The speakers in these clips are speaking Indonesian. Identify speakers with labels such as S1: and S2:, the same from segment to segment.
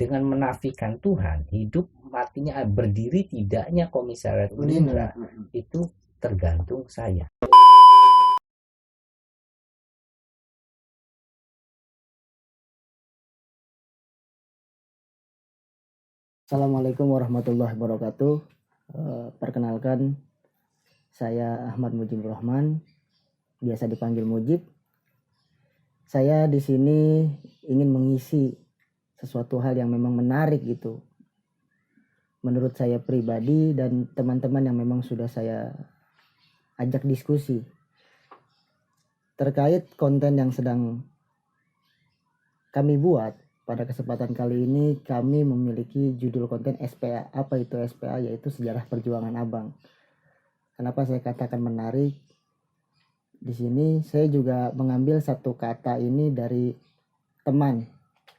S1: dengan menafikan Tuhan, hidup matinya berdiri tidaknya Komisariat Unindra itu tergantung saya.
S2: Assalamualaikum warahmatullahi wabarakatuh. Perkenalkan, saya Ahmad Mujibur Rahman, biasa dipanggil Mujib. Saya di sini ingin mengisi sesuatu hal yang memang menarik gitu, menurut saya pribadi dan teman-teman yang memang sudah saya ajak diskusi terkait konten yang sedang kami buat. Pada kesempatan kali ini kami memiliki judul konten SPA. Apa itu SPA? Yaitu Sejarah Perjuangan Abang. Kenapa saya katakan menarik? Di sini saya juga mengambil satu kata ini dari teman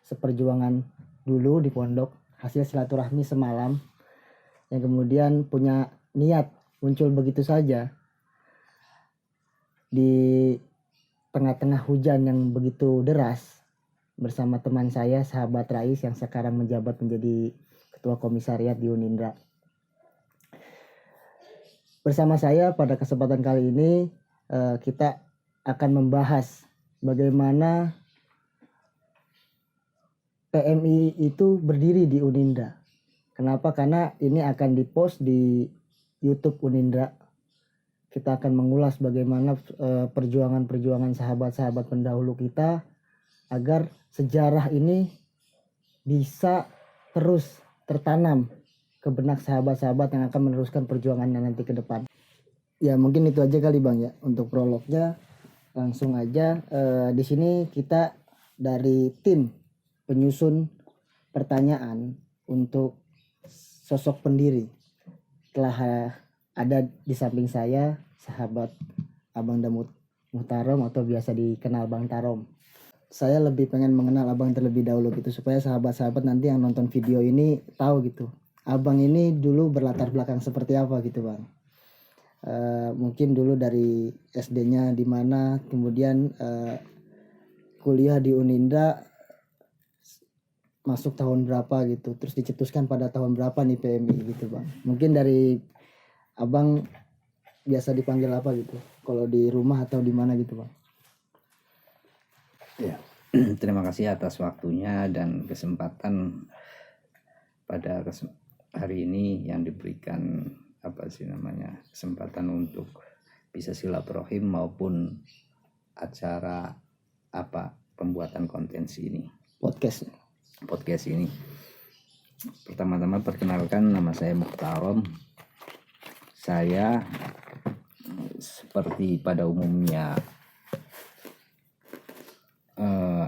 S2: seperjuangan dulu di pondok, hasil silaturahmi semalam, yang kemudian punya niat muncul begitu saja di tengah-tengah hujan yang begitu deras, bersama teman saya, sahabat Rais yang sekarang menjabat menjadi Ketua Komisariat di Unindra. Bersama saya pada kesempatan kali ini kita akan membahas bagaimana PMI itu berdiri di Unindra. Kenapa? Karena ini akan dipost di YouTube Unindra. Kita akan mengulas bagaimana perjuangan-perjuangan sahabat-sahabat pendahulu kita agar sejarah ini bisa terus tertanam ke benak sahabat-sahabat yang akan meneruskan perjuangannya nanti ke depan. Ya mungkin itu aja kali Bang ya untuk prolognya. Langsung aja di sini kita dari tim penyusun pertanyaan untuk sosok pendiri. Telah ada di samping saya sahabat Abang Damut Muhtarom atau biasa dikenal Bang Tarom. Saya lebih pengen mengenal Abang terlebih dahulu gitu supaya sahabat-sahabat nanti yang nonton video ini tahu gitu. Abang ini dulu berlatar belakang seperti apa gitu Bang. Mungkin dulu dari SD-nya di mana, kemudian kuliah di Unindra masuk tahun berapa gitu, terus dicetuskan pada tahun berapa nih PMI gitu Bang. Mungkin dari Abang biasa dipanggil apa gitu, kalau di rumah atau di mana gitu Bang.
S1: Ya, terima kasih atas waktunya dan kesempatan pada hari ini yang diberikan kesempatan untuk bisa silaturahim maupun acara pembuatan konten ini, podcast ini. Pertama-tama perkenalkan, nama saya Muhtarom. Saya seperti pada umumnya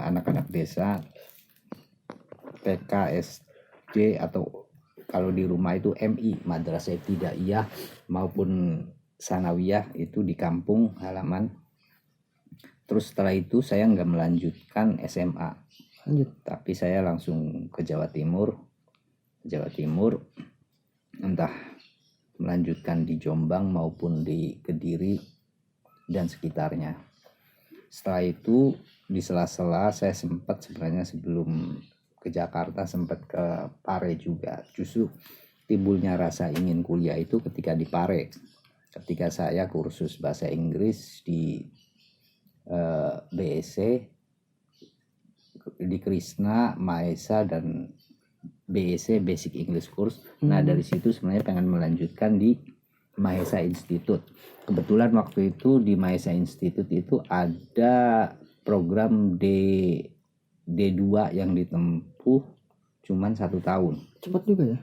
S1: anak-anak desa, TK, SD atau kalau di rumah itu MI, Madrasah Ibtidaiyah maupun Sanawiyah itu di kampung halaman. Terus setelah itu saya nggak melanjutkan SMA, tapi saya langsung ke Jawa Timur, entah melanjutkan di Jombang maupun di Kediri dan sekitarnya. Setelah itu di sela-sela saya sempat sebenarnya sebelum ke Jakarta sempat ke Pare juga. Justru timbulnya rasa ingin kuliah itu ketika di Pare. Ketika saya kursus bahasa Inggris di BSC, di Krishna, Maesa dan BSC Basic English Course. Nah dari situ sebenarnya pengen melanjutkan di Mahesa Institute. Kebetulan waktu itu di Mahesa Institute itu ada program D2 yang ditempuh cuman 1 tahun.
S2: Cepat juga ya.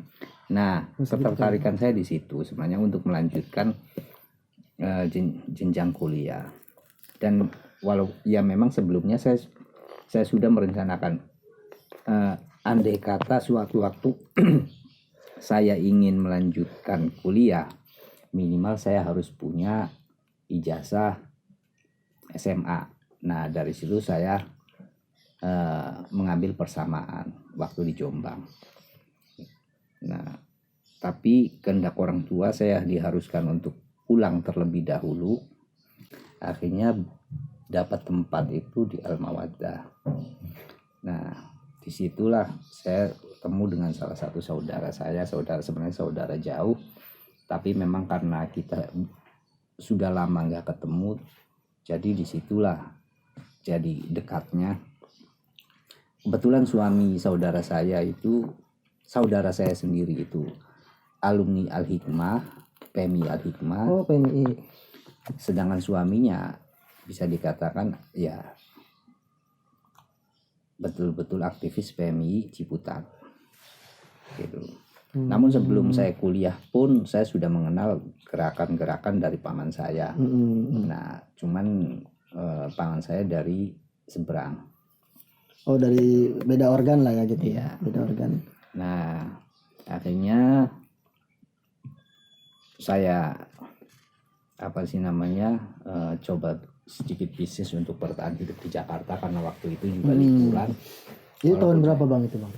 S1: Nah, ketertarikan saya di situ sebenarnya untuk melanjutkan jenjang kuliah. Dan walau ya memang sebelumnya saya sudah merencanakan andai kata suatu waktu saya ingin melanjutkan kuliah, minimal saya harus punya ijazah SMA. Nah dari situ saya mengambil persamaan waktu di Jombang. Nah tapi kehendak orang tua saya diharuskan untuk pulang terlebih dahulu. Akhirnya dapat tempat itu di Al-Mawaddah. Nah disitulah saya ketemu dengan salah satu saudara saya, sebenarnya saudara jauh, tapi memang karena kita sudah lama nggak ketemu, jadi disitulah jadi dekatnya. Kebetulan suami saudara saya itu, saudara saya sendiri itu alumni Al-Hikmah, PMI Al-Hikmah.
S2: Oh, PMI.
S1: Sedangkan suaminya bisa dikatakan ya betul-betul aktivis PMI Ciputat gitu. Namun sebelum saya kuliah pun saya sudah mengenal gerakan-gerakan dari paman saya. Nah, cuman paman saya dari seberang.
S2: Oh, dari beda organ lah ya gitu.
S1: Iya.
S2: Beda organ.
S1: Nah, akhirnya saya coba sedikit bisnis untuk bertahan hidup di Jakarta karena waktu itu juga liburan.
S2: Itu tahun berapa bang itu bang?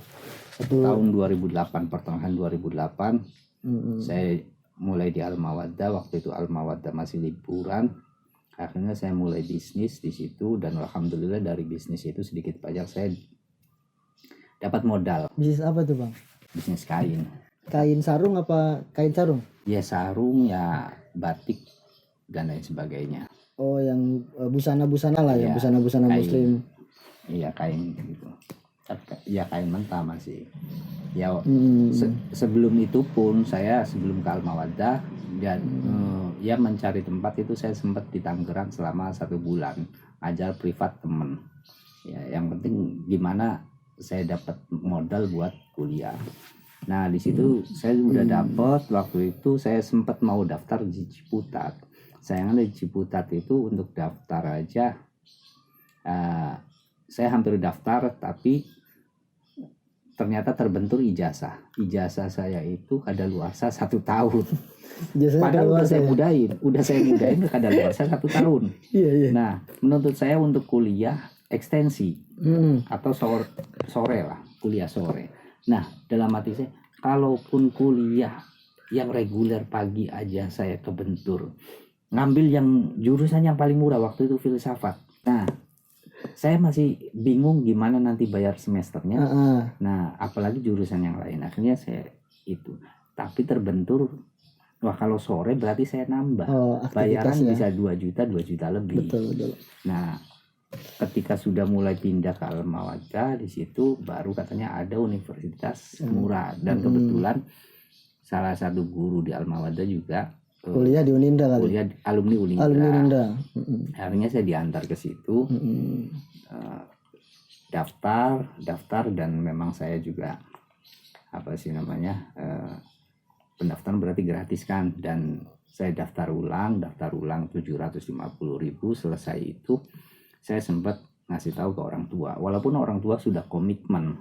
S1: Tahun 2008, pertengahan 2008 saya mulai di Al-Mawaddah. Waktu itu Al-Mawaddah masih liburan. Akhirnya saya mulai bisnis di situ dan alhamdulillah dari bisnis itu sedikit banyak saya dapat modal.
S2: Bisnis apa tuh bang?
S1: Bisnis kain.
S2: Kain sarung apa kain sarung?
S1: Ya sarung, ya batik dan lain sebagainya.
S2: Oh, yang busana-busana lah ya,
S1: Iya,
S2: busana-busana
S1: kain.
S2: muslim.
S1: Iya, kain gitu. Ya kain mentah masih. Ya sebelum itu pun saya sebelum ke Al-Mawaddah dan ya mencari tempat itu saya sempat di Tangerang selama 1 bulan ajar privat temen. Ya yang penting gimana saya dapat modal buat kuliah. Nah di situ saya udah dapat. Waktu itu saya sempat mau daftar di Ciputat. Sayangnya di Ciputat itu untuk daftar aja saya hampir daftar tapi ternyata terbentur ijazah. Ijazah saya itu kadaluarsa 1 tahun. Padahal udah saya mudahin, udah kadaluarsa 1 tahun.
S2: Iya.
S1: Nah, menuntut saya untuk kuliah ekstensi atau sore lah, kuliah sore. Nah, dalam hati saya, kalaupun kuliah yang reguler pagi aja saya kebentur, ngambil yang jurusan yang paling murah waktu itu filsafat. Nah, saya masih bingung gimana nanti bayar semesternya. Nah, apalagi jurusan yang lain. Akhirnya saya itu. Tapi terbentur, wah kalau sore berarti saya nambah. Bayaran ya? Bisa 2 juta lebih.
S2: Betul.
S1: Nah, ketika sudah mulai pindah ke Al-Mawaddah, di situ baru katanya ada universitas murah. Dan kebetulan salah satu guru di Al-Mawaddah juga
S2: kuliah di Unindra kali.
S1: Kuliah alumni Unindra. Akhirnya saya diantar ke situ. Daftar dan memang saya juga pendaftaran berarti gratis kan, dan saya daftar ulang 750.000. Selesai itu saya sempat ngasih tahu ke orang tua, walaupun orang tua sudah komitmen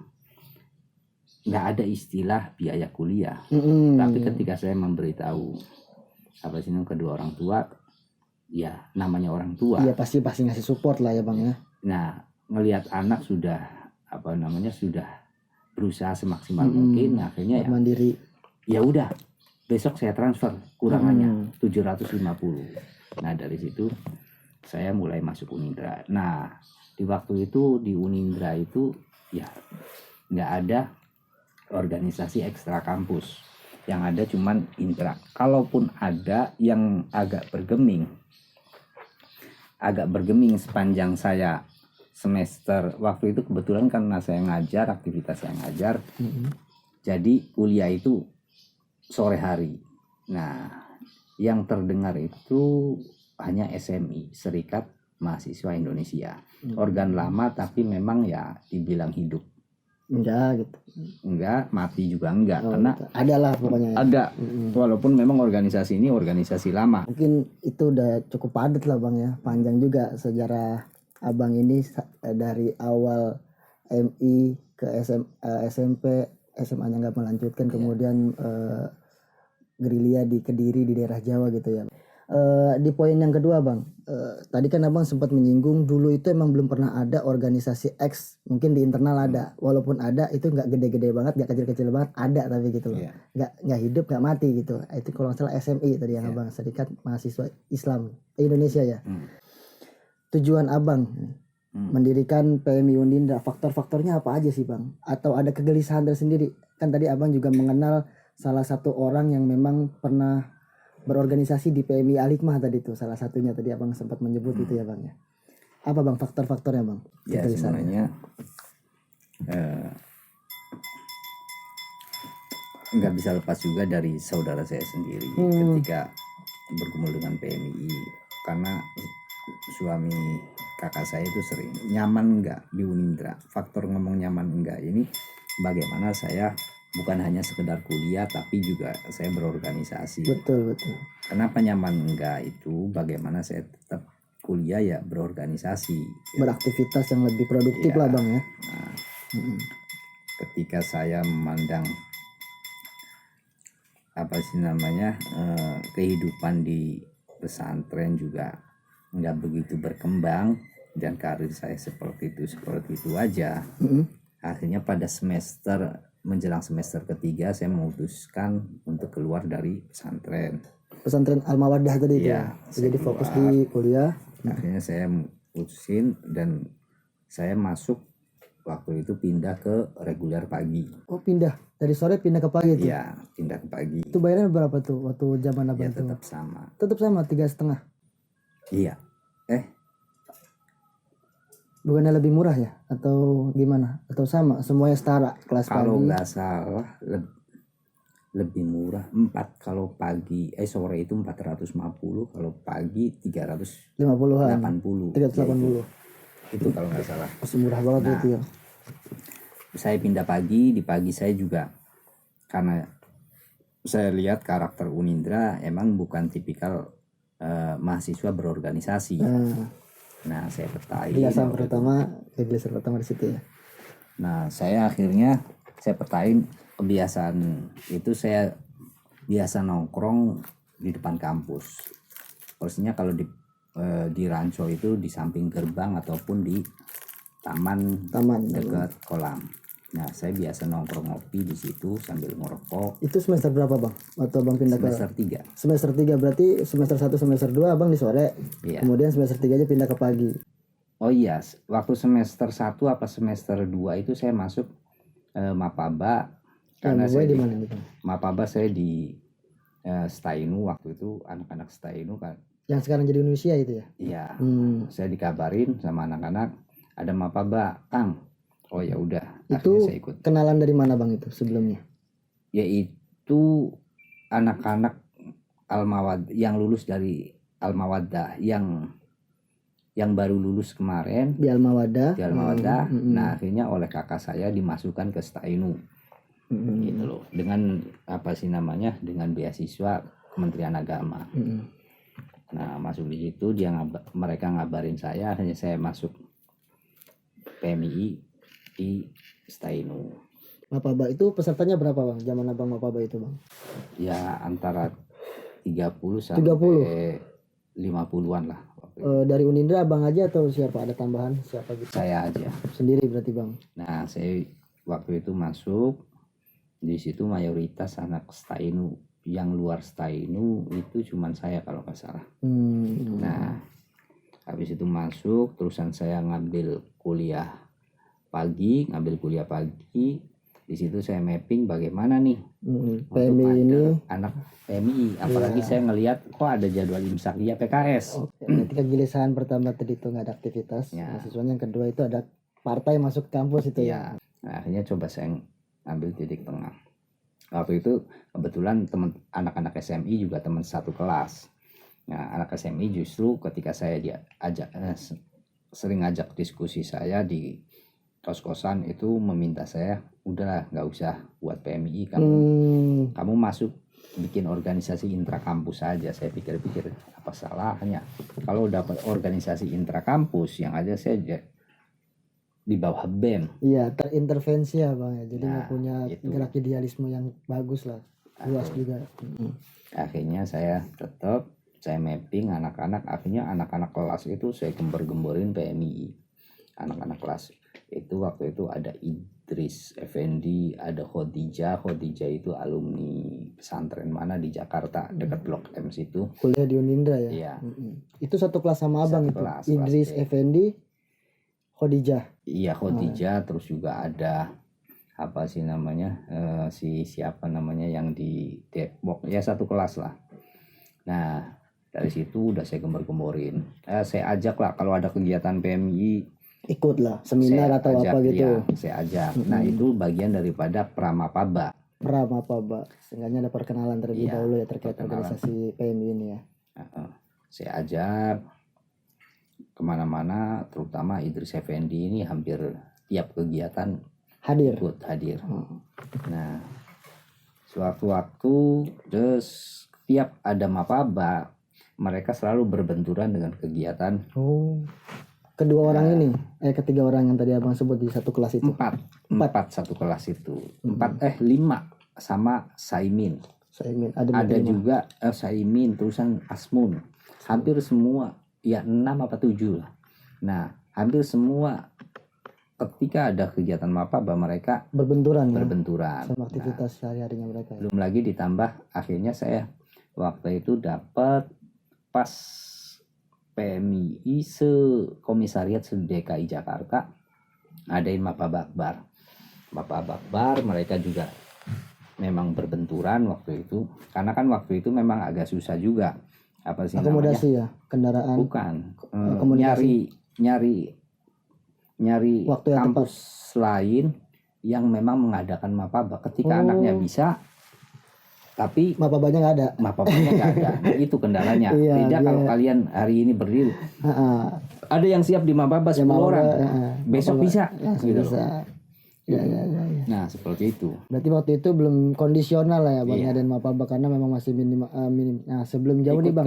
S1: nggak ada istilah biaya kuliah, tapi ketika saya memberitahu kedua orang tua, ya namanya orang tua.
S2: Iya pasti ngasih support lah ya bang ya.
S1: Nah ngelihat anak sudah sudah berusaha semaksimal mungkin, akhirnya ya
S2: mandiri.
S1: Ya udah besok saya transfer kurangannya 750. Nah dari situ saya mulai masuk Unindra. Nah di waktu itu di Unindra itu ya nggak ada organisasi ekstra kampus. Yang ada cuman intra. Kalaupun ada yang agak bergeming sepanjang saya semester. Waktu itu kebetulan karena saya ngajar, aktivitas saya ngajar, jadi kuliah itu sore hari. Nah yang terdengar itu hanya SMI, Serikat Mahasiswa Indonesia. Organ lama tapi memang ya dibilang hidup. Enggak, mati juga enggak, karena
S2: ada lah pokoknya.
S1: Ada, walaupun memang organisasi ini organisasi lama.
S2: Mungkin itu udah cukup padat lah bang ya, panjang juga sejarah abang ini dari awal MI ke SMP, SMA-nya nggak melanjutkan, kemudian gerilya di Kediri di daerah Jawa gitu ya. Di poin yang kedua bang, tadi kan abang sempat menyinggung dulu itu emang belum pernah ada organisasi X, mungkin di internal ada, walaupun ada itu nggak gede-gede banget, nggak kecil-kecil banget, ada tapi gitu loh, nggak hidup nggak mati gitu. Itu kalau nggak salah SMI tadi yang abang, Serikat Mahasiswa Islam Indonesia ya. Tujuan abang mendirikan PMI Unindra, faktor-faktornya apa aja sih Bang? Atau ada kegelisahan tersendiri? Kan tadi Abang juga mengenal salah satu orang yang memang pernah berorganisasi di PMI Al-Hikmah tadi tuh, salah satunya tadi Abang sempat menyebut itu ya Bang ya. Apa Bang faktor-faktornya Bang?
S1: Ya sebenarnya nggak bisa lepas juga dari saudara saya sendiri ketika bergumul dengan PMI, karena suami kakak saya itu sering nyaman nggak di Unindra. Faktor ngomong nyaman enggak ini bagaimana saya bukan hanya sekedar kuliah tapi juga saya berorganisasi.
S2: Betul.
S1: Kenapa nyaman enggak itu bagaimana saya tetap kuliah ya berorganisasi,
S2: beraktivitas yang lebih produktif
S1: ya.
S2: lah Bang ya.
S1: Nah, ketika saya memandang apa sih namanya kehidupan di pesantren juga nggak begitu berkembang dan karir saya seperti itu aja. Akhirnya pada menjelang semester ketiga saya memutuskan untuk keluar dari pesantren
S2: Al-Mawaddah tadi itu
S1: ya.
S2: Jadi fokus di kuliah.
S1: Akhirnya saya mutusin dan saya masuk waktu itu pindah ke reguler pagi.
S2: Oh pindah dari sore pindah ke pagi itu?
S1: Iya, pindah ke pagi.
S2: Itu bayarannya berapa tuh waktu zaman Abang?
S1: Ya tetap sama.
S2: Tetap sama 3,5.
S1: Iya.
S2: Bukannya lebih murah ya? Atau gimana? Atau sama? Semuanya setara kelas
S1: Kalau
S2: pagi?
S1: nggak salah lebih murah. 4 kalau pagi sore itu 450, kalau pagi
S2: 50-an.
S1: 380.
S2: 380.
S1: Itu kalau nggak salah.
S2: Masih murah banget itu ya.
S1: Saya pindah pagi, di pagi saya juga karena saya lihat karakter Unindra emang bukan tipikal mahasiswa berorganisasi. Nah, saya petain.
S2: Kebiasaan pertama di situ ya.
S1: Nah, saya petain kebiasaan itu, saya biasa nongkrong di depan kampus. Posisinya kalau di Ranco itu di samping gerbang ataupun di taman dekat kolam. Nah, saya biasa nongkrong ngopi di situ sambil ngerokok.
S2: Itu semester berapa Bang? Atau Abang pindah
S1: semester 3.
S2: Semester 3 berarti semester 1 semester 2 Abang di sore.
S1: Iya.
S2: Kemudian semester 3 aja pindah ke pagi.
S1: Oh iya, waktu semester 1 apa semester 2 itu saya masuk Mapaba. Karena saya
S2: di mana gitu?
S1: Mapaba saya di Stainu waktu itu, anak-anak Stainu kan.
S2: Yang sekarang jadi Indonesia itu ya?
S1: Iya. Saya dikabarin sama anak-anak ada Mapaba, Kang. Oh ya udah,
S2: itu
S1: saya ikut.
S2: Kenalan dari mana Bang itu sebelumnya?
S1: Yaitu anak-anak Al-Mawaddah yang lulus dari Al-Mawaddah yang baru lulus kemarin
S2: di Al-Mawaddah.
S1: Nah, akhirnya oleh kakak saya dimasukkan ke Stainu. Gitu loh. Dengan apa sih namanya? Dengan beasiswa Kementerian Agama. Nah, masuk di situ mereka ngabarin saya, akhirnya saya masuk PMI di Stainu.
S2: Mapaba itu pesertanya berapa Bang? Zaman Abang Mapaba itu Bang?
S1: Ya antara 30 sampai 50-an lah.
S2: Dari Unindra Abang aja atau siapa? Ada tambahan siapa gitu?
S1: Saya aja.
S2: Sendiri berarti Bang?
S1: Nah, saya waktu itu masuk di situ mayoritas anak Stainu. Yang luar Stainu itu cuman saya kalau nggak salah. Nah, habis itu masuk, terusan saya ngambil kuliah pagi. Di situ saya mapping bagaimana nih
S2: PMI ini
S1: anak PMI. Apalagi saya ngelihat kok ada jadwal imsakiyah PKS.
S2: Ketika giliran pertama tadi itu nggak ada aktivitas mahasiswanya, yang kedua itu ada partai masuk kampus itu ya.
S1: Nah, akhirnya coba saya ambil titik tengah. Waktu itu kebetulan anak-anak SMI juga teman satu kelas. Nah, anak SMI justru ketika saya sering ngajak diskusi saya di kos-kosan itu meminta saya, udahlah nggak usah buat PMI, kamu masuk bikin organisasi intrakampus saja. Saya pikir-pikir apa salahnya kalau dapat organisasi intrakampus, yang aja saya di bawah BEM.
S2: Iya, terintervensi ya Bang ya. Jadi nggak punya gerak idealisme yang bagus lah, luas juga.
S1: Akhirnya saya mapping anak-anak. Akhirnya anak-anak kelas itu saya gembar-gemborin PMI. Anak-anak kelas itu waktu itu ada Idris Effendi, ada Khadijah itu alumni pesantren mana di Jakarta dekat Blok M situ.
S2: Kuliah di Unindra ya.
S1: Iya.
S2: Itu satu kelas sama Abang itu.
S1: Kelas,
S2: Idris Effendi Khadijah.
S1: Iya Khadijah, terus juga ada apa sih namanya siapa namanya yang di Depok, ya satu kelas lah. Nah dari situ udah saya gembar-gemborin, saya ajak lah kalau ada kegiatan PMI,
S2: Ikut lah seminar
S1: saya
S2: atau
S1: ajak,
S2: apa gitu.
S1: ya, saya ajak. Nah itu bagian daripada Pramapaba.
S2: Pramapaba, seenggaknya ada perkenalan terlebih
S1: Iya,
S2: dahulu ya terkait
S1: perkenalan.
S2: organisasi PMI ini ya.
S1: Saya ajak kemana-mana, terutama Idris Effendi ini hampir tiap kegiatan
S2: Hadir.
S1: ikut hadir. Nah sewaktu-waktu terus tiap ada Mapaba mereka selalu berbenturan dengan kegiatan
S2: Oh, kedua orang ini, ketiga orang yang tadi abang sebut di satu kelas itu.
S1: empat satu kelas itu, lima sama Saimin.
S2: Saimin,
S1: Ada juga Saimin, terusan Asmun, hampir semua ya 6 apa 7 lah. Nah hampir semua ketika ada kegiatan Mapaba mereka
S2: berbenturan
S1: Nah,
S2: sama aktivitas sehari-harinya mereka ya.
S1: belum lagi ditambah akhirnya saya waktu itu dapat pas PMI Komisariat DKI Jakarta adain Mapaba Akbar. Mereka juga memang berbenturan waktu itu, karena kan waktu itu memang agak susah juga apa sih
S2: akomodasi
S1: namanya?
S2: Ya, kendaraan.
S1: Bukan, nyari
S2: waktu yang
S1: kampus lain yang memang mengadakan Mapaba ketika anaknya bisa, tapi
S2: Mapabanya nggak ada.
S1: Mapabanya nggak ada. Itu kendalanya.
S2: Iya,
S1: Beda kalau kalian hari ini berdiri, ada yang siap di Mapaba 10 orang, besok bisa, gitu loh.
S2: Ya.
S1: Nah seperti itu.
S2: Berarti waktu itu belum kondisional lah ya bang dan Mapaba, karena memang masih minim. Nah sebelum jauh nih bang,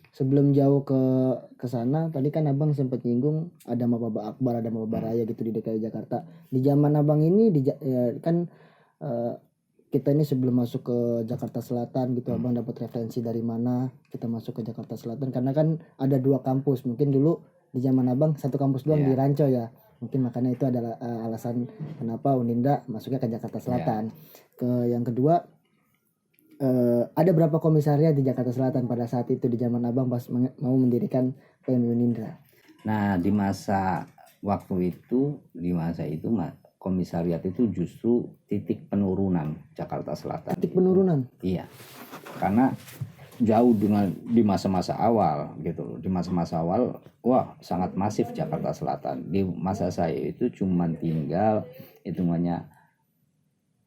S2: sebelum jauh ke sana, tadi kan abang sempat nyinggung ada Mapaba Akbar, ada Mapaba Raya gitu di DKI Jakarta. Di zaman abang ini kan kita ini sebelum masuk ke Jakarta Selatan gitu, abang dapat referensi dari mana kita masuk ke Jakarta Selatan, karena kan ada 2 kampus. Mungkin dulu di zaman abang satu kampus doang di Ranco ya, mungkin makanya itu adalah alasan kenapa Unindra masuknya ke Jakarta Selatan. Yang kedua, ada berapa komisariat di Jakarta Selatan pada saat itu di zaman abang pas mau mendirikan PMI Unindra?
S1: Nah di masa itu komisariat itu justru titik penurunan Jakarta Selatan.
S2: Titik penurunan?
S1: Iya, karena jauh dengan di masa-masa awal gitu. Di masa-masa awal, wah sangat masif Jakarta Selatan. Di masa saya itu cuman tinggal hitungannya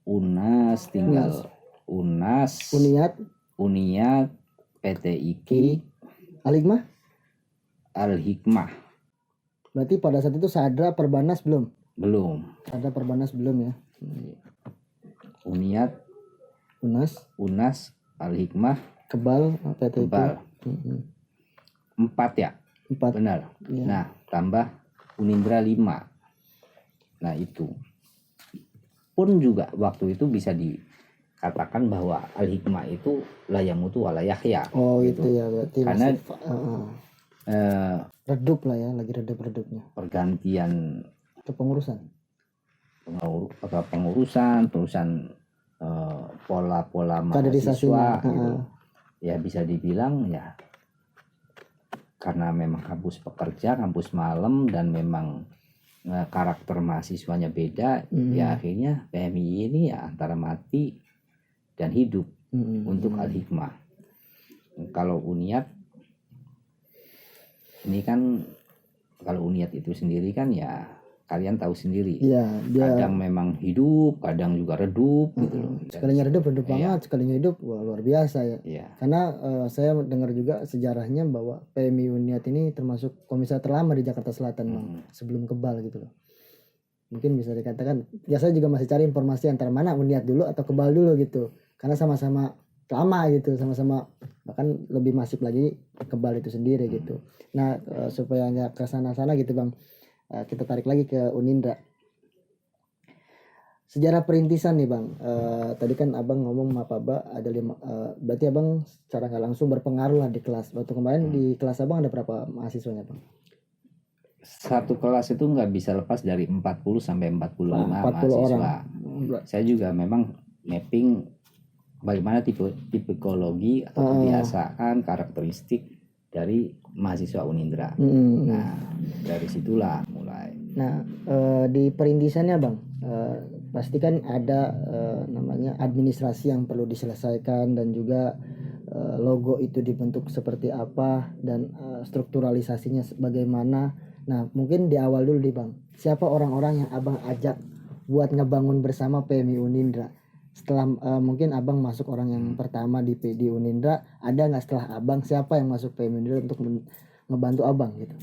S1: UNAS, Uniat, PT IKI, Al-Hikmah.
S2: Berarti pada saat itu Sadra Perbanas belum?
S1: Belum.
S2: Sadra Perbanas belum ya?
S1: Uniat, UNAS, Al-Hikmah,
S2: Kebal, PT
S1: Kebal. 4 ya?
S2: 4.
S1: Benar.
S2: Ya.
S1: Nah, tambah Unindra 5. Nah, itu. Pun juga waktu itu bisa dikatakan bahwa Al-Hikmah itu la yamutu wa la yahya.
S2: Oh, gitu. Itu ya berarti. Karena redup lah ya, lagi redup-redupnya.
S1: Pergantian pengurusan, terusan pola mahasiswa gitu. Ya bisa dibilang ya karena memang kampus pekerja, kampus malam, dan memang karakter mahasiswanya beda, ya akhirnya PMI ini ya antara mati dan hidup untuk Al-Hikmah. Kalau Uniat ini kan, kalau Uniat itu sendiri kan ya kalian tahu sendiri.
S2: Iya,
S1: kadang memang hidup, kadang juga redup gitu loh.
S2: Sekalinya redup banget, sekalinya hidup wah, luar biasa ya.
S1: Iya.
S2: Karena saya dengar juga sejarahnya bahwa PMI Uniat ini termasuk komisariat terlama di Jakarta Selatan Bang, sebelum Kebal gitu loh. Mungkin bisa dikatakan, ya saya juga masih cari informasi antara mana Uniat dulu atau Kebal dulu gitu. Karena sama-sama lama gitu, sama-sama bahkan lebih masif lagi Kebal itu sendiri gitu. Nah, supaya nggak ke sana-sana gitu Bang, kita tarik lagi ke Unindra. Sejarah perintisan nih Bang, tadi kan Abang ngomong Mapaba ada 5, berarti Abang secara nggak langsung berpengaruh lah di kelas. Waktu kemarin di kelas Abang ada berapa mahasiswanya Bang?
S1: Satu kelas itu nggak bisa lepas dari 40 sampai 45 mahasiswa.
S2: Orang.
S1: Saya juga memang mapping bagaimana tipologi atau kebiasaan, karakteristik dari mahasiswa Unindra. Nah, dari situlah mulai.
S2: Nah, di perintisannya Bang, pasti kan ada namanya administrasi yang perlu diselesaikan, dan juga logo itu dibentuk seperti apa, dan strukturalisasinya bagaimana. Nah, mungkin di awal dulu nih Bang, siapa orang-orang yang Abang ajak buat ngebangun bersama PMI Unindra? Setelah mungkin Abang masuk orang yang pertama di Unindra, ada nggak setelah Abang siapa yang masuk PMI Unindra untuk ngebantu Abang gitu?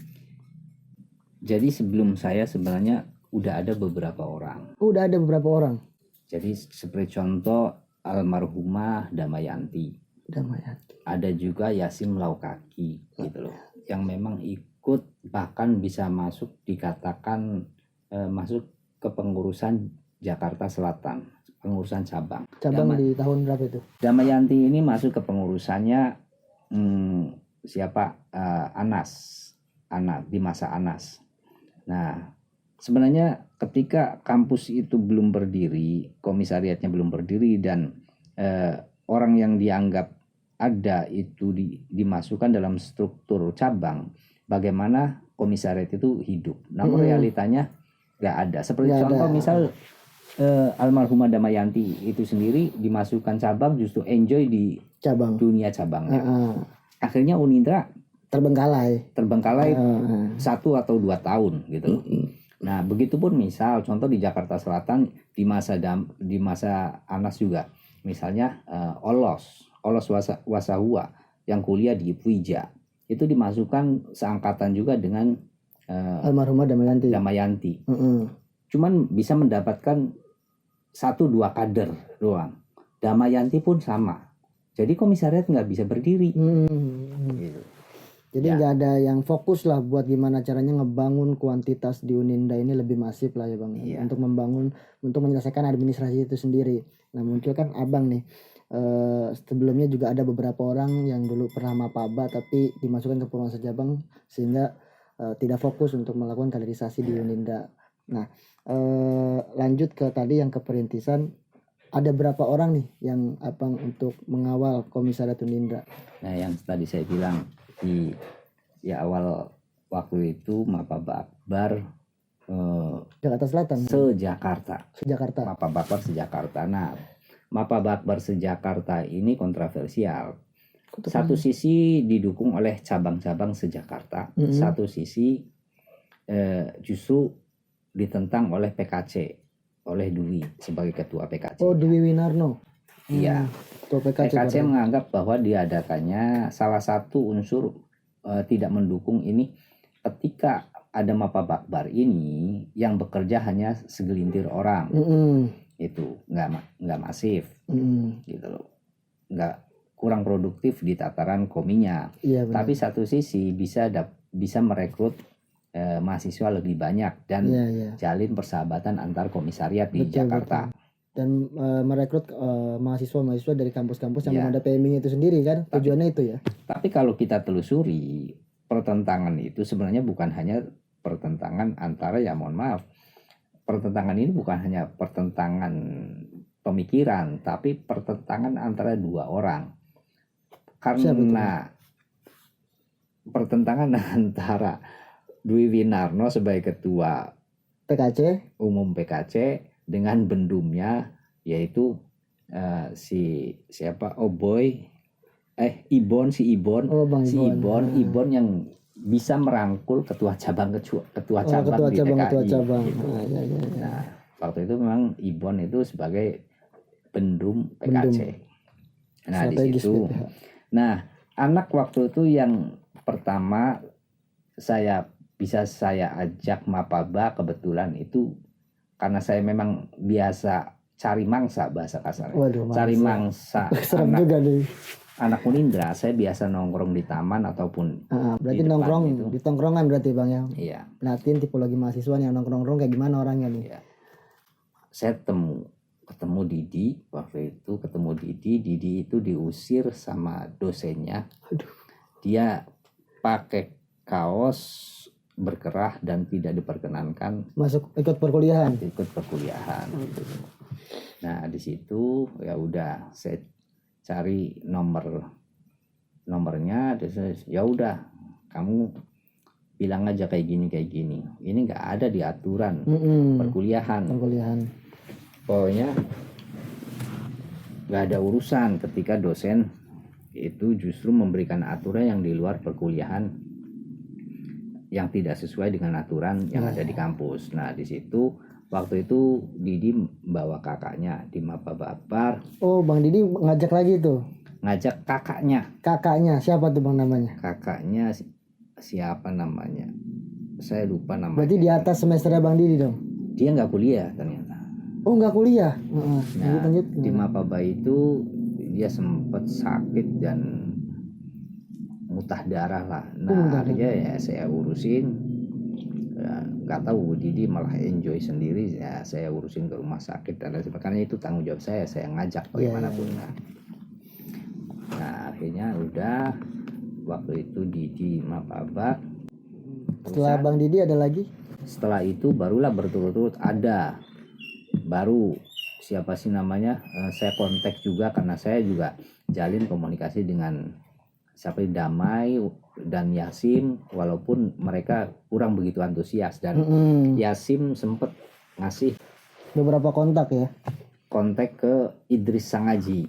S1: Jadi sebelum saya sebenarnya udah ada beberapa orang.
S2: Udah ada beberapa orang.
S1: Jadi seperti contoh almarhumah Damayanti. Ada juga Yasim Laukaki gitu loh. Yang memang ikut, bahkan bisa masuk, dikatakan masuk ke pengurusan Jakarta Selatan, pengurusan cabang.
S2: Di tahun berapa itu?
S1: Damayanti ini masuk ke pengurusannya siapa? Anas di masa Anas. Nah, sebenarnya ketika kampus itu belum berdiri, komisariatnya belum berdiri, dan orang yang dianggap ada itu dimasukkan dalam struktur cabang, bagaimana komisariat itu hidup. Namun realitanya nggak ada. Seperti contoh misal almarhumah Damayanti itu sendiri dimasukkan cabang, justru enjoy di dunia cabangnya. Akhirnya Unindra terbengkalai 1 atau 2 tahun gitu. Nah, begitupun misal contoh di Jakarta Selatan di masa Anas juga. Misalnya Olos Wasahua yang kuliah di Puija itu dimasukkan seangkatan juga dengan
S2: almarhumah Damayanti.
S1: Cuman bisa mendapatkan 1-2 kader doang. Damayanti pun sama. Jadi komisariat nggak bisa berdiri. Gitu.
S2: Jadi nggak ada yang fokus lah buat gimana caranya ngebangun kuantitas di Unindra ini lebih masif lah ya Bang. Untuk menyelesaikan administrasi itu sendiri. Nah, muncul kan Abang nih. Sebelumnya juga ada beberapa orang yang dulu pernah mapaba tapi dimasukkan ke pengurusan cabang sehingga tidak fokus untuk melakukan kaderisasi di Unindra. Nah, lanjut ke tadi yang keperintisan, ada berapa orang nih yang Abang untuk mengawal komisariat Unindra?
S1: Nah, yang tadi saya bilang di awal waktu itu Mapaba Akbar
S2: Jakarta Selatan.
S1: Sejakarta. Mapaba Akbar Sejakarta. Nah, Mapaba Akbar Sejakarta ini kontroversial. Satu sisi didukung oleh cabang-cabang Sejakarta, satu sisi justru ditentang oleh PKC, oleh Dwi sebagai ketua PKC.
S2: Oh, Dwi Winarno.
S1: Iya. PKC menganggap bahwa diadakannya salah satu unsur tidak mendukung ini ketika ada Mapaba Akbar ini yang bekerja hanya segelintir orang. Itu nggak masif. Gitu loh. Nggak, kurang produktif di tataran kominya. Tapi satu sisi bisa merekrut mahasiswa lebih banyak dan jalin persahabatan antar komisariat di Jakarta.
S2: Dan merekrut mahasiswa dari kampus-kampus yang ada PMI itu sendiri kan, tujuannya itu ya.
S1: Tapi kalau kita telusuri, pertentangan itu sebenarnya bukan hanya pertentangan antara, ya mohon maaf, pertentangan ini bukan hanya pertentangan pemikiran, tapi pertentangan antara 2 orang. Karena pertentangan antara Dwi Winarno sebagai ketua umum PKC dengan bendumnya, yaitu Ibon yang bisa merangkul ketua cabang di PKI. Nah, waktu itu memang Ibon itu sebagai bendum PKC. Nah, di situ. Nah, anak waktu itu yang pertama saya ajak Mapaba kebetulan itu karena saya memang biasa cari mangsa, bahasa kasarnya. Cari mangsa. Anak Unindra, saya biasa nongkrong di taman ataupun
S2: berarti nongkrong di tongkrongan berarti Bang ya.
S1: Iya.
S2: Perhatiin tipologi mahasiswa yang nongkrong kayak gimana orangnya nih.
S1: Iya. Saya ketemu Didi waktu itu, Didi itu diusir sama dosennya. Dia pakai kaos berkerah dan tidak diperkenankan ikut perkuliahan. Nah, di situ ya udah saya cari nomornya, ya udah kamu bilang aja kayak gini. Ini nggak ada di aturan perkuliahan. Pokoknya nggak ada urusan ketika dosen itu justru memberikan aturan yang di luar perkuliahan, yang tidak sesuai dengan aturan yang ada di kampus. Nah di situ waktu itu Didi bawa kakaknya di Mapabapar.
S2: Oh, Bang Didi ngajak lagi tuh.
S1: Ngajak kakaknya.
S2: Kakaknya siapa tuh Bang namanya?
S1: Kakaknya siapa namanya? Saya lupa namanya.
S2: Berarti di atas semesternya Bang Didi dong?
S1: Dia nggak kuliah ternyata.
S2: Oh, nggak kuliah.
S1: Nah, di Mapaba itu dia sempat sakit dan mutah darah lah. Nah akhirnya ya saya urusin. Nggak tahu Didi malah enjoy sendiri, ya saya urusin ke rumah sakit dan lain sebagainya. Itu tanggung jawab saya ngajak bagaimanapun. Nah akhirnya udah waktu itu Didi Mapaba.
S2: Setelah Bang Didi ada lagi?
S1: Setelah itu barulah berturut-turut ada baru siapa sih namanya, saya kontak juga karena saya juga jalin komunikasi dengan siapa Damai dan Yasim, walaupun mereka kurang begitu antusias. Dan Yasim sempet ngasih
S2: beberapa kontak ya,
S1: kontak ke Idris Sangaji.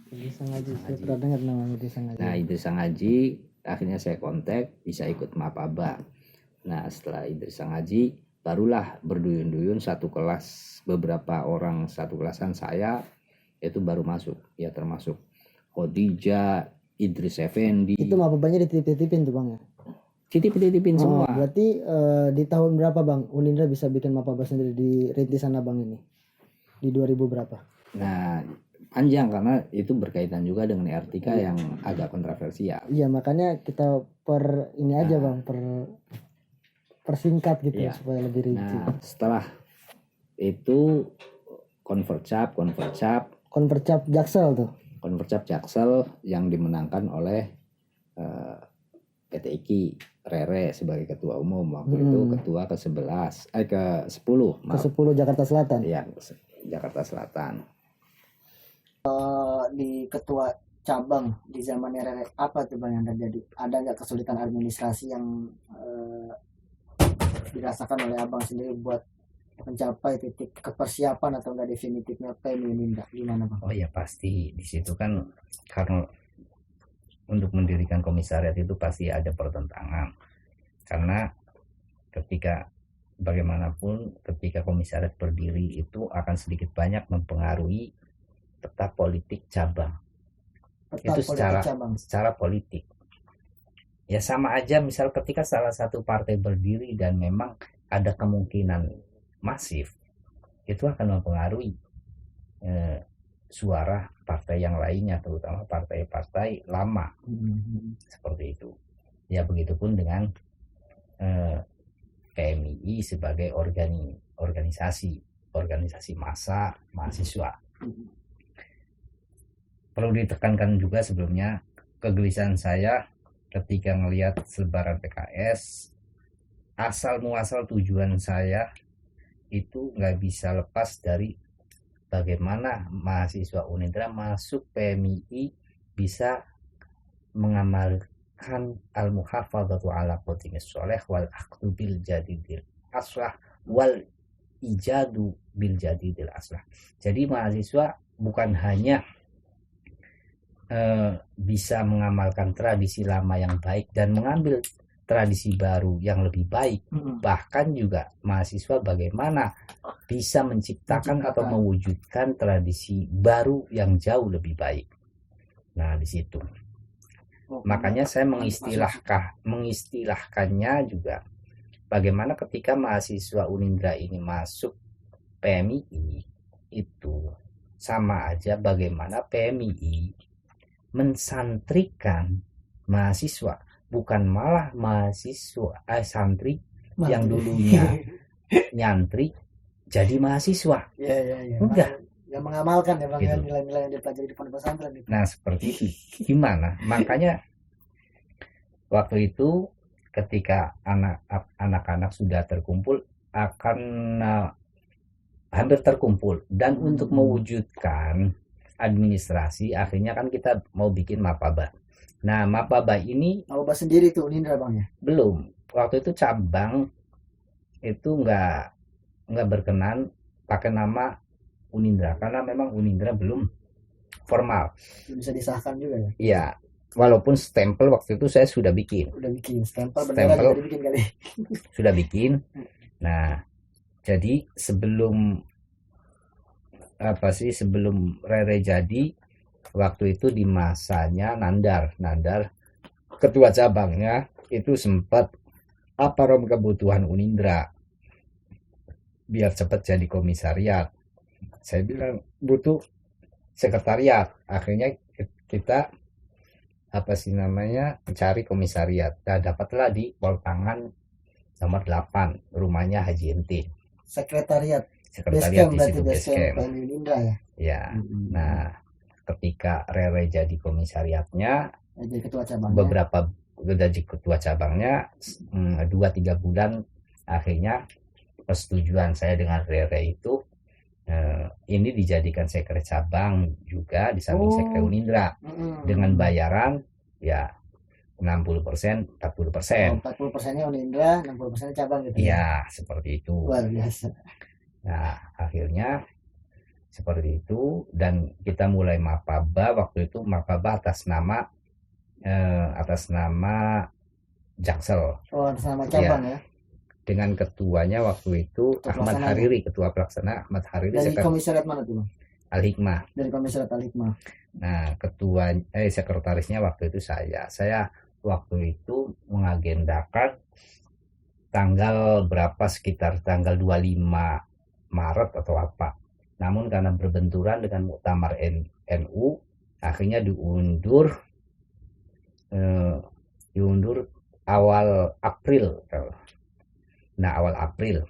S2: Idris Sangaji, saya pernah dengar nama Idris Sangaji.
S1: Nah Idris Sangaji akhirnya saya kontak bisa ikut Mapaba. Nah setelah Idris Sangaji barulah berduyun-duyun satu kelas, beberapa orang satu kelasan saya itu baru masuk ya, termasuk Khadijah, Idris Effendi.
S2: Itu Mapabanya dititip-titipin tuh Bang ya?
S1: Dititip-titipin semua.
S2: Berarti di tahun berapa Bang Unindra bisa bikin Mapaba sendiri di rintisan Abang ini? Di 2000 berapa?
S1: Nah panjang karena itu berkaitan juga dengan RTK yang agak kontroversial.
S2: Iya makanya kita ini aja Bang, persingkat gitu supaya lebih rinci.
S1: Nah setelah itu Convercap
S2: Jaksel tuh.
S1: Convercap Jaksel yang dimenangkan oleh PT IKI Rere sebagai ketua umum waktu itu, ketua ke-11 ke-10
S2: ke-10 Jakarta Selatan.
S1: Iya, Jakarta Selatan.
S2: Di ketua cabang di zaman Rere apa tuh Bang yang terjadi? Ada nggak kesulitan administrasi yang dirasakan oleh Abang sendiri buat mencapai titik kepersiapan atau enggak definitifnya PMI Unindra? Gimana Bang?
S1: Oh ya pasti di situ kan, karena untuk mendirikan komisariat itu pasti ada pertentangan, karena ketika bagaimanapun ketika komisariat berdiri itu akan sedikit banyak mempengaruhi peta politik cabang. Itu secara politik ya sama aja, misal ketika salah satu partai berdiri dan memang ada kemungkinan masif, itu akan mempengaruhi suara partai yang lainnya, terutama partai-partai lama. Seperti itu ya. Begitupun dengan PMII sebagai organisasi massa mahasiswa. Perlu ditekankan juga sebelumnya, kegelisahan saya ketika ngelihat selebaran PKS, asal muasal tujuan saya itu nggak bisa lepas dari bagaimana mahasiswa Unindra masuk PMII bisa mengamalkan al-muhafadzatu ala qatimis sholeh wal aqdu bil jadidil aslah wal ijadu bil jadidil aslah. Jadi mahasiswa bukan hanya bisa mengamalkan tradisi lama yang baik dan mengambil tradisi baru yang lebih baik, bahkan juga mahasiswa bagaimana bisa menciptakan atau mewujudkan tradisi baru yang jauh lebih baik. Nah di situ makanya saya mengistilahkannya juga bagaimana ketika mahasiswa Unindra ini masuk PMII itu sama aja bagaimana PMII mensantrikan mahasiswa, bukan malah mahasiswa santri yang dulunya nyantri jadi mahasiswa. Udah
S2: yang mengamalkan ya Bang,
S1: gitu.
S2: Nilai-nilai yang dipelajari di pondok pesantren itu.
S1: Nah seperti itu. Gimana? Makanya waktu itu ketika anak-anak sudah terkumpul akan hampir terkumpul, dan untuk mewujudkan administrasi akhirnya kan kita mau bikin Mapaba. Nah, Mapaba ini
S2: Mapaba sendiri tuh Unindra bang ya?
S1: belum. Waktu itu cabang itu nggak berkenan pakai nama Unindra karena memang Unindra belum formal.
S2: Belum bisa disahkan juga ya?
S1: Iya, walaupun stempel waktu itu saya sudah bikin.
S2: Udah bikin stempel, bendera juga dibikin kali.
S1: Sudah bikin. Nah, jadi sebelum Rere jadi, waktu itu di masanya Nandar ketua cabangnya itu sempat kebutuhan Unindra biar cepat jadi komisariat. Saya bilang butuh sekretariat. Akhirnya kita cari komisariat. Nah, dapatlah di Poltangan nomor 8, rumahnya Haji Entin.
S2: Sekretariat
S1: Di situ
S2: basecamp Unindra ya.
S1: Ya. Nah, ketika Rere jadi komisariatnya,
S2: jadi ketua cabangnya.
S1: beberapa jadi ketua cabangnya 2-3 bulan, akhirnya persetujuan saya dengan Rere itu ini dijadikan sekre cabang juga di samping sekre Unindra dengan bayaran ya 60%, 40%.
S2: 40%-nya Unindra, 60%-nya cabang gitu.
S1: Ya, seperti itu.
S2: Luar biasa.
S1: Nah, akhirnya seperti itu dan kita mulai Mapaba. Waktu itu Mapaba atas nama Jaksel.
S2: Oh, atas nama cabang ya.
S1: Dengan ketuanya waktu itu Ahmad Hariri, ketua pelaksana Ahmad Hariri.
S2: Dari komisariat mana tuh?
S1: Al-Hikmah.
S2: Dari komisariat Al-Hikmah.
S1: Nah, sekretarisnya waktu itu saya. Saya waktu itu mengagendakan tanggal berapa, sekitar tanggal 25 Maret atau apa. Namun karena berbenturan dengan muktamar NU, akhirnya diundur awal April. Nah, awal April.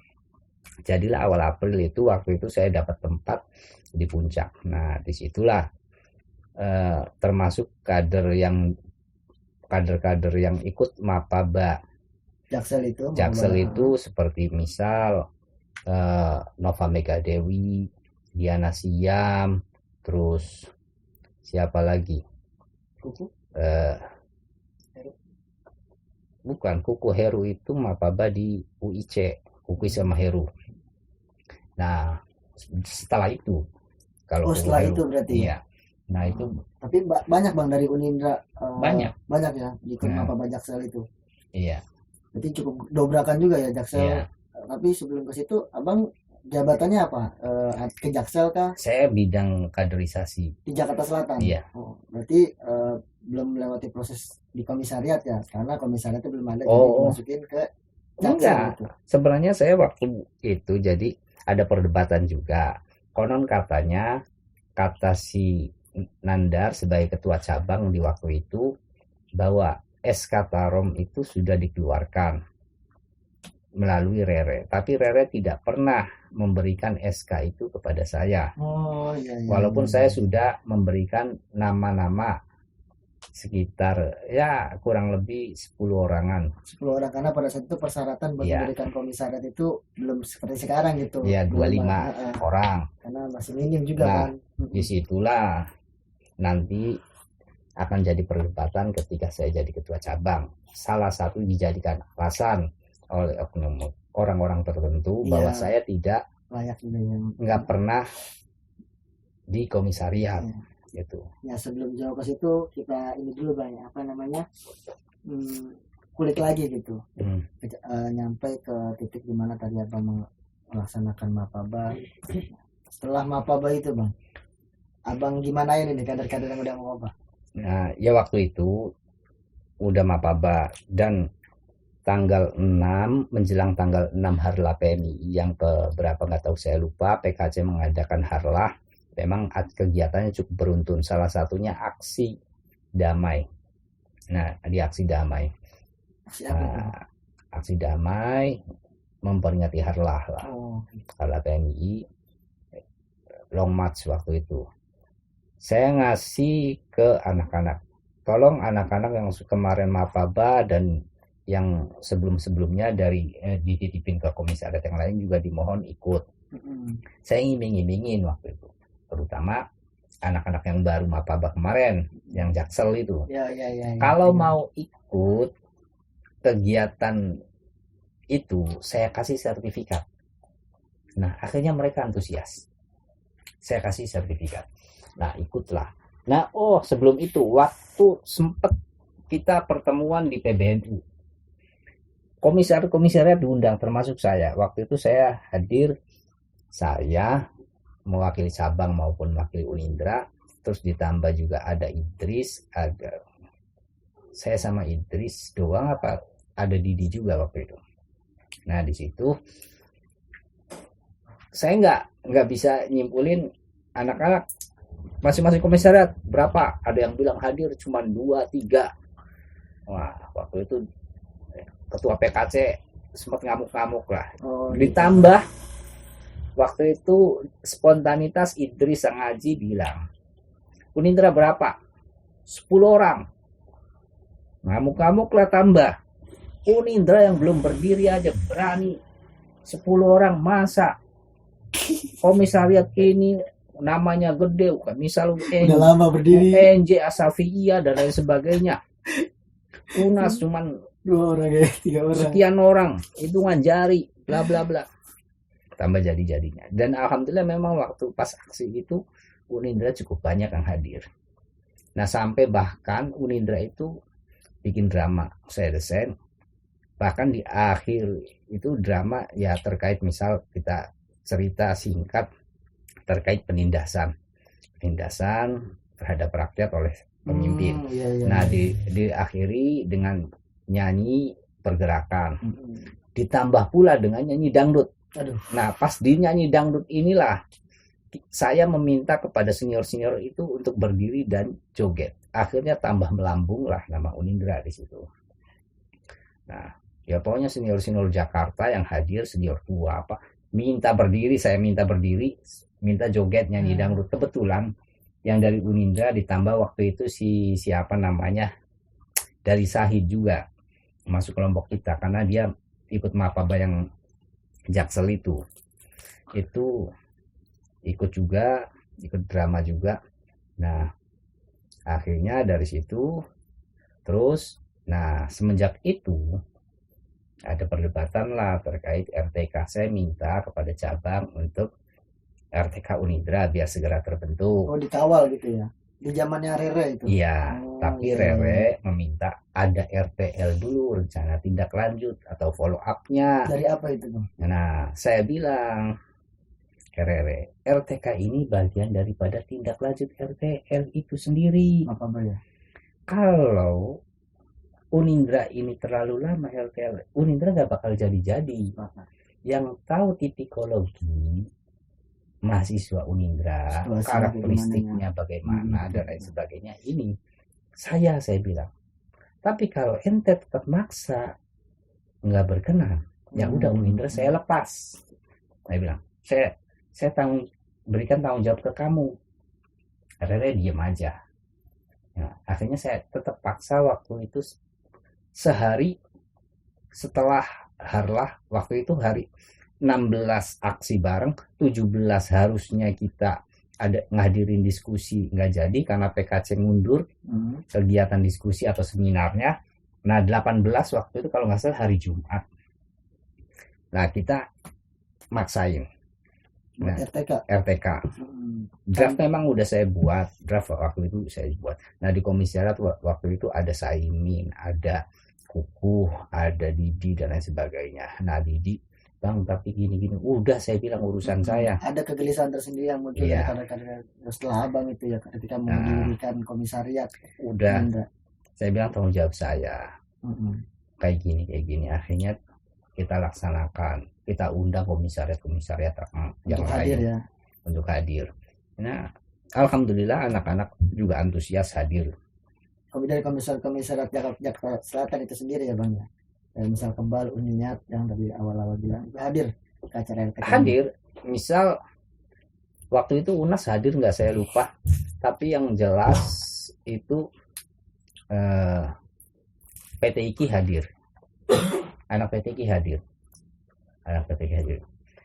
S1: Jadilah awal April itu, waktu itu saya dapat tempat di Puncak. Nah, disitulah termasuk kader yang ikut Mapaba. Jaksel itu seperti misal Nova Megadewi, Diana Siam, terus siapa lagi? Kuku Heru itu Mapaba di UIC, Kuku sama Heru. Nah, setelah itu kalau
S2: setelah Heru, itu berarti.
S1: Iya. Nah, itu
S2: tapi banyak Bang dari Unindra.
S1: Banyak
S2: ya ikut Mapaba Jaksel itu.
S1: Iya.
S2: Berarti cukup dobrakan juga ya Jaksel. Iya. Tapi sebelum ke situ Abang jabatannya apa? Ke Jaksel kah? Saya
S1: bidang kaderisasi
S2: di Jakarta Selatan.
S1: Iya.
S2: Berarti belum melewati proses di komisariat ya, karena komisariatnya belum ada, jadi dimasukin ke Jaksel. Gitu.
S1: Sebenarnya saya waktu itu jadi ada perdebatan juga. Konon katanya kata si Nandar sebagai ketua cabang di waktu itu bahwa SK Tarom itu sudah dikeluarkan melalui Rere, tapi Rere tidak pernah memberikan SK itu kepada saya.
S2: Iya.
S1: Walaupun saya sudah memberikan nama-nama sekitar ya kurang lebih 10 orangan.
S2: 10 orang, karena pada saat itu persyaratan buat memberikan komisariat itu belum seperti sekarang gitu.
S1: Ya, 25 orang.
S2: Karena masih minim juga kan.
S1: Disitulah nanti akan jadi perdebatan ketika saya jadi ketua cabang. Salah satu dijadikan alasan oleh orang-orang tertentu bahwa saya tidak
S2: layak,
S1: nggak pernah di komisariat gitu.
S2: Ya, sebelum jauh ke situ kita ini dulu Bang, kulik lagi gitu. Nyampe ke titik dimana tadi Abang melaksanakan Mapaba. Setelah Mapaba itu Bang, Abang gimana ini kader-kader yang udah Mapaba?
S1: Nah, ya waktu itu udah Mapaba dan tanggal 6 menjelang tanggal 6 Harlah PMI yang ke berapa nggak tahu, saya lupa, PKC mengadakan Harlah. Memang kegiatannya cukup beruntun, salah satunya aksi damai. Nah, di aksi damai memperingati Harlah lah. Harlah PMI long march waktu itu. Saya ngasih ke anak-anak, tolong anak-anak yang kemarin Mapaba dan yang sebelum-sebelumnya dititipin ke komisariat yang lain juga dimohon ikut. Saya ngiming-ngimingin waktu itu, terutama anak-anak yang baru Mapaba kemarin, yang Jaksel itu.
S2: Ya.
S1: Kalau mau ikut kegiatan itu, saya kasih sertifikat. Nah, akhirnya mereka antusias. Saya kasih sertifikat. Nah, ikutlah. Nah, sebelum itu, waktu sempat kita pertemuan di PBNU. Komisaris-komisaris diundang, termasuk saya. Waktu itu saya hadir, saya mewakili Sabang maupun mewakili Unindra. Terus ditambah juga ada Idris, saya sama Idris doang apa ada Didi juga waktu itu. Nah, di situ saya nggak bisa nyimpulin anak-anak masing-masing komisariat berapa. Ada yang bilang hadir cuma 2, 3. Wah, waktu itu ketua PKC sempat ngamuk-ngamuk lah. Ditambah waktu itu spontanitas Idris Sang Haji bilang, Unindra berapa? 10 orang. Ngamuk-ngamuk lah tambah. Unindra yang belum berdiri aja berani 10 orang, masa komisariat ini namanya gede, bukan misal
S2: udah lama berdiri,
S1: NJ Asafiyah dan lain sebagainya. Unas cuman
S2: 2 orang ya, 3 orang,
S1: sekian orang, hitungan jari, bla bla bla. Tambah jadi-jadinya. Dan alhamdulillah memang waktu pas aksi itu Unindra cukup banyak yang hadir. Nah, sampai bahkan Unindra itu bikin drama, saya desain. Bahkan di akhir itu drama ya terkait misal kita cerita singkat terkait penindasan terhadap rakyat oleh pemimpin. Nah, diakhiri dengan nyanyi pergerakan. Ditambah pula dengan nyanyi dangdut. Nah, pas di nyanyi dangdut inilah saya meminta kepada senior-senior itu untuk berdiri dan joget. Akhirnya tambah melambung lah nama Unindra di situ. Nah, ya pokoknya senior-senior Jakarta yang hadir, senior tua apa, minta berdiri, saya minta berdiri, minta joget nyanyi dangdut. Kebetulan yang dari Unindra ditambah waktu itu siapa namanya dari Sahid juga masuk kelompok kita karena dia ikut Mapaba yang Jaksel itu ikut juga, ikut drama juga. Nah, akhirnya dari situ terus, nah semenjak itu ada perdebatan lah terkait RTK. Saya minta kepada cabang untuk RTK Unindra biar segera terbentuk.
S2: Dikawal gitu ya, di zamannya Rere itu.
S1: Iya, tapi Rere meminta ada RTL dulu, rencana tindak lanjut atau follow up-nya.
S2: Dari apa itu, Bang?
S1: Nah, saya bilang Rere, RTK ini bagian daripada tindak lanjut RTL itu sendiri.
S2: Apa ya?
S1: Kalau Unindra ini terlalu lama RTL, Unindra nggak bakal jadi-jadi. Yang tahu tipikologi mahasiswa Unindra, karakteristiknya bagaimana dan lain sebagainya, ini saya bilang. Tapi kalau ente tetap maksa nggak berkenan, ya udah Unindra saya lepas. Saya bilang, saya berikan tanggung jawab ke kamu. Rere diem aja. Nah, akhirnya saya tetap paksa waktu itu sehari setelah Harlah, waktu itu hari 16 aksi bareng, 17 harusnya kita ada ngadirin diskusi, nggak jadi karena PKC mundur kegiatan diskusi atau seminarnya. Nah, 18 waktu itu kalau nggak salah hari Jumat. Nah, kita maksain. Nah, RTK. Draft memang udah saya buat, draft waktu itu saya buat. Nah, di komisariat waktu itu ada Saimin, ada Kukuh, ada Didi dan lain sebagainya. Nah, Didi, Bang, tapi gini-gini. Udah saya bilang urusan saya.
S2: Ada kegelisahan tersendiri yang muncul karena setelah Abang itu ya ketika mendirikan komisariat.
S1: Udah. Saya bilang tanggung jawab saya. Kayak gini. Akhirnya kita laksanakan. Kita undang komisariat yang lain untuk hadir. Nah, alhamdulillah anak-anak juga antusias hadir.
S2: Dari komisariat Jakarta Selatan itu sendiri ya, Bang ya. Misal Kebal, Uninyat yang tadi awal-awal bilang hadir ke acara RTK.
S1: Hadir, misal waktu itu Unas hadir nggak saya lupa, tapi yang jelas itu PT IKI hadir, anak PT IKI hadir,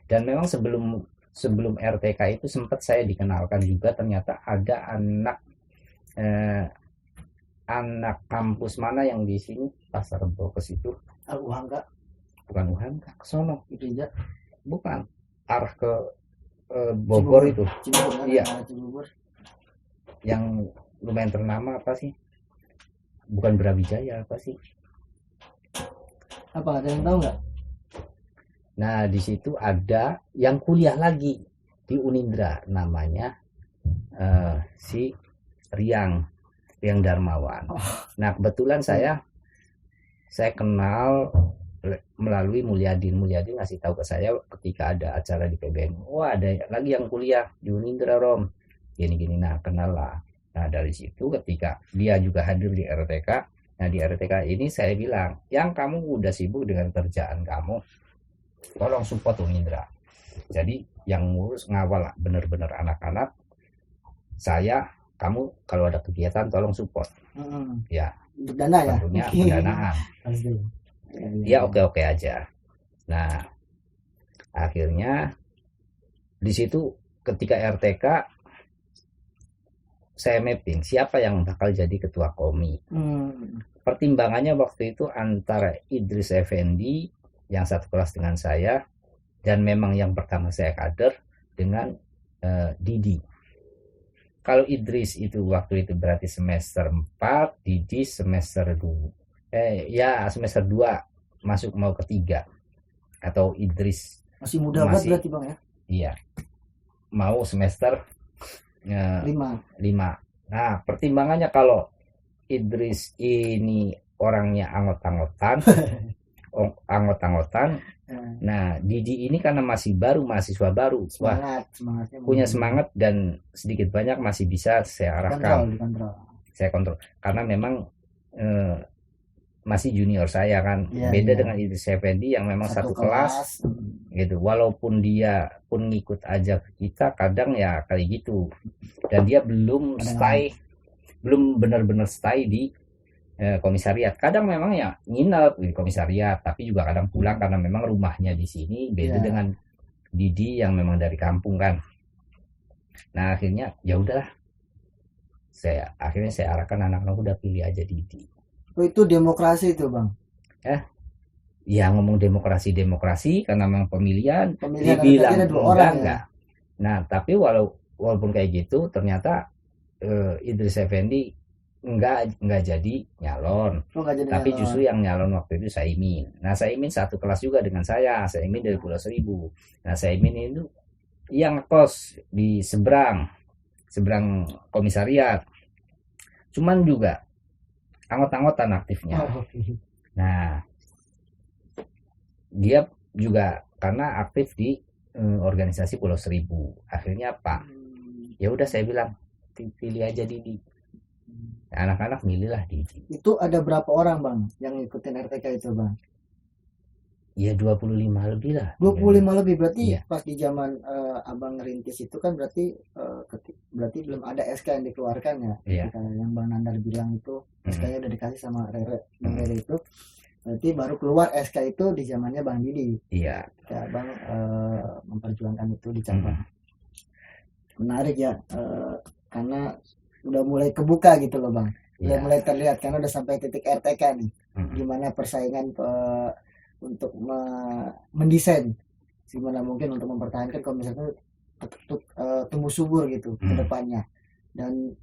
S1: dan memang sebelum sebelum RTK itu sempat saya dikenalkan juga, ternyata ada eh, anak kampus mana yang di sini Pasar Rebo ke situ,
S2: Uhangka
S1: bukan Wuhan, ke sono,
S2: Gereja
S1: bukan, arah ke Bogor itu,
S2: Cibubur kan,
S1: iya,
S2: Cibubur.
S1: yang lumayan ternama apa sih, bukan Brawijaya apa sih.
S2: Apa ada yang tahu nggak?
S1: Nah di situ ada yang kuliah lagi di Unindra, namanya si Riang Darmawan. Nah kebetulan saya kenal melalui Mulyadin ngasih tahu ke saya ketika ada acara di PBN, wah ada lagi yang kuliah di Unindra Rom, gini-gini. Nah kenal lah. Nah dari situ ketika dia juga hadir di RTK, nah di RTK ini saya bilang, yang kamu udah sibuk dengan kerjaan kamu, tolong support Unindra. Jadi yang ngurus ngawal bener-bener anak-anak, saya, kamu kalau ada kegiatan tolong support. Ya
S2: Untuk dana ya,
S1: tentunya pendanaan. Ya oke aja. Nah akhirnya di situ ketika RTK saya mapping siapa yang bakal jadi ketua komi. Pertimbangannya waktu itu antara Idris Effendi yang satu kelas dengan saya, dan memang yang pertama saya kader, dengan Didi. Kalau Idris itu waktu itu berarti semester 4, Didi semester 2. Semester 2 masuk mau ke 3. Atau Idris
S2: masih muda banget berarti Bang ya? Iya.
S1: Mau semester 5.
S2: 5.
S1: Nah, pertimbangannya kalau Idris ini orangnya anggot-anggotan, nah Didi ini karena masih baru, mahasiswa baru, punya semangat dan sedikit banyak masih bisa saya arahkan, saya kontrol, karena memang masih junior saya kan, beda dengan Idris Effendi yang memang satu kelas gitu. Walaupun dia pun ngikut aja ke kita, kadang ya kayak gitu, dan dia belum benar-benar stay di komisariat. Kadang memang ya nginep di komisariat, tapi juga kadang pulang karena memang rumahnya di sini, beda dengan Didi yang memang dari kampung kan. Nah akhirnya ya udahlah, saya arahkan anak-anak udah pilih aja Didi.
S2: Oh, itu demokrasi itu Bang?
S1: Ya ngomong demokrasi karena memang pemilihan dibilang enggak. Nah tapi walaupun kayak gitu, ternyata Idris Effendi enggak jadi nyalon. Tapi justru yang nyalon waktu itu Saimin. Nah Saimin satu kelas juga dengan saya, Saimin dari Pulau Seribu. Nah Saimin itu yang kos di seberang komisariat, cuman juga anggot-anggotan aktifnya. Nah dia juga karena aktif di organisasi Pulau Seribu. Akhirnya apa, ya udah saya bilang pilih aja Didi. Nah, anak-anak milihlah Didi.
S2: Itu ada berapa orang Bang yang ngikutin RTK itu Bang?
S1: Ya 25 lebih lah.
S2: 25 lebih berarti iya. Pas di zaman Abang ngerintis itu kan berarti belum ada SK yang dikeluarkan ya.
S1: Iya.
S2: Yang Bang Nandar bilang itu SK-nya udah dikasih sama Rere. Bang Rere itu berarti baru keluar SK itu di zamannya Bang Didi.
S1: Iya.
S2: Ya, Bang memperjuangkan itu di cabang. Menarik ya, karena udah mulai kebuka gitu loh Bang. Udah mulai terlihat karena udah sampai titik RTK nih. Gimana persaingan untuk mendesain gimana mungkin untuk mempertahankan kalau misalnya tumbuh subur gitu ke depannya. Dan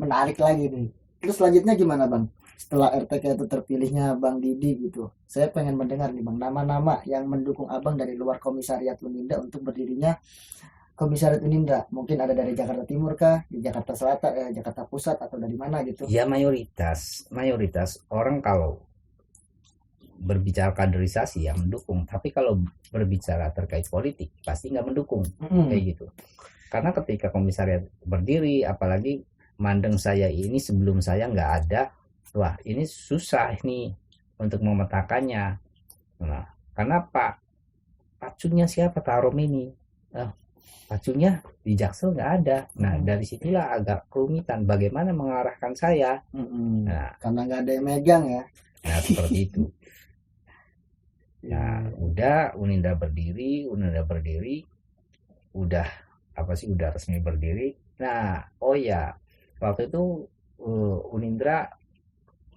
S2: menarik lagi nih. Terus selanjutnya gimana Bang? Setelah RTK itu terpilihnya Bang Didi gitu, saya pengen mendengar nih Bang nama-nama yang mendukung Abang dari luar komisariat Unindra untuk berdirinya komisariat Unindra. Mungkin ada dari Jakarta Timur kah, di Jakarta Selatan, Jakarta Pusat, atau dari mana gitu?
S1: Ya mayoritas orang kalau berbicara kaderisasi ya mendukung, tapi kalau berbicara terkait politik pasti nggak mendukung, kayak gitu. Karena ketika komisariat berdiri, apalagi mandeng saya ini sebelum saya nggak ada, wah ini susah nih untuk memetakannya. Nah, karena pacunnya siapa Tarom ini? Pacunnya di Jaksel nggak ada. Nah dari situlah agak kerumitan bagaimana mengarahkan saya.
S2: Nah, karena nggak ada yang megang ya.
S1: Nah seperti itu. Nah udah Unindra berdiri, udah udah resmi berdiri. Nah, oh ya, waktu itu Unindra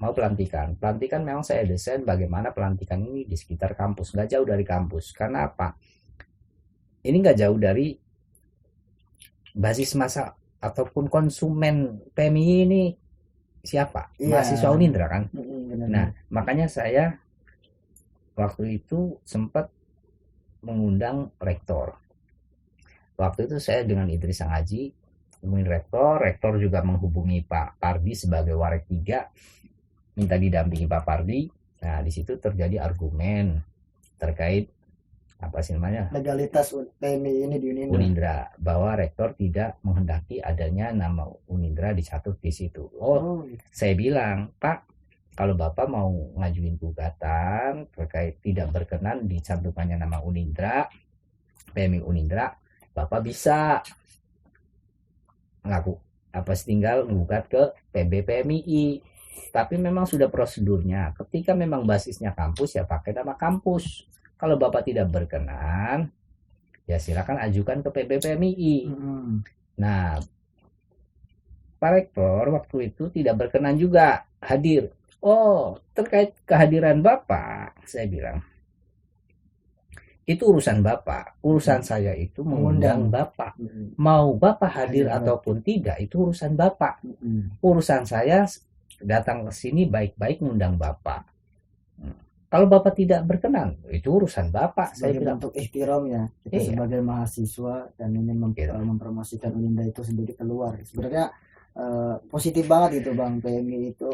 S1: mau pelantikan. Pelantikan memang saya desain bagaimana pelantikan ini di sekitar kampus, nggak jauh dari kampus. Karena apa? Ini nggak jauh dari basis masa ataupun konsumen PMI ini siapa?
S2: Iya.
S1: Mahasiswa Unindra kan?
S2: Benar.
S1: Nah, makanya saya waktu itu sempat mengundang rektor. Waktu itu saya dengan Idris Sangaji hubungin rektor juga menghubungi Pak Pardi sebagai Warek 3, minta didampingi Pak Pardi. Nah, di situ terjadi argumen terkait
S2: legalitas PMI ini di
S1: Unindra, bahwa rektor tidak menghendaki adanya nama Unindra dicatut di situ. Saya bilang, Pak, kalau Bapak mau ngajuin gugatan terkait tidak berkenan dicantumkannya nama Unindra, PMI Unindra, Bapak bisa tinggal menggugat ke PB PMII. Tapi memang sudah prosedurnya. Ketika memang basisnya kampus, ya pakai nama kampus. Kalau Bapak tidak berkenan, ya silakan ajukan ke PB PMII. Nah, Pak Rektor waktu itu tidak berkenan juga hadir. Terkait kehadiran Bapak, saya bilang, itu urusan Bapak. Urusan saya itu mengundang Bapak. Mau Bapak hadir ataupun tidak, itu urusan Bapak. Urusan saya datang ke sini baik-baik mengundang Bapak. Kalau Bapak tidak berkenan, itu urusan Bapak.
S2: Sebagai bentuk ihtiram ya, kita sebagai mahasiswa dan ingin mempromosikan Unindra itu sendiri keluar. Sebenarnya positif banget itu Bang, PMI itu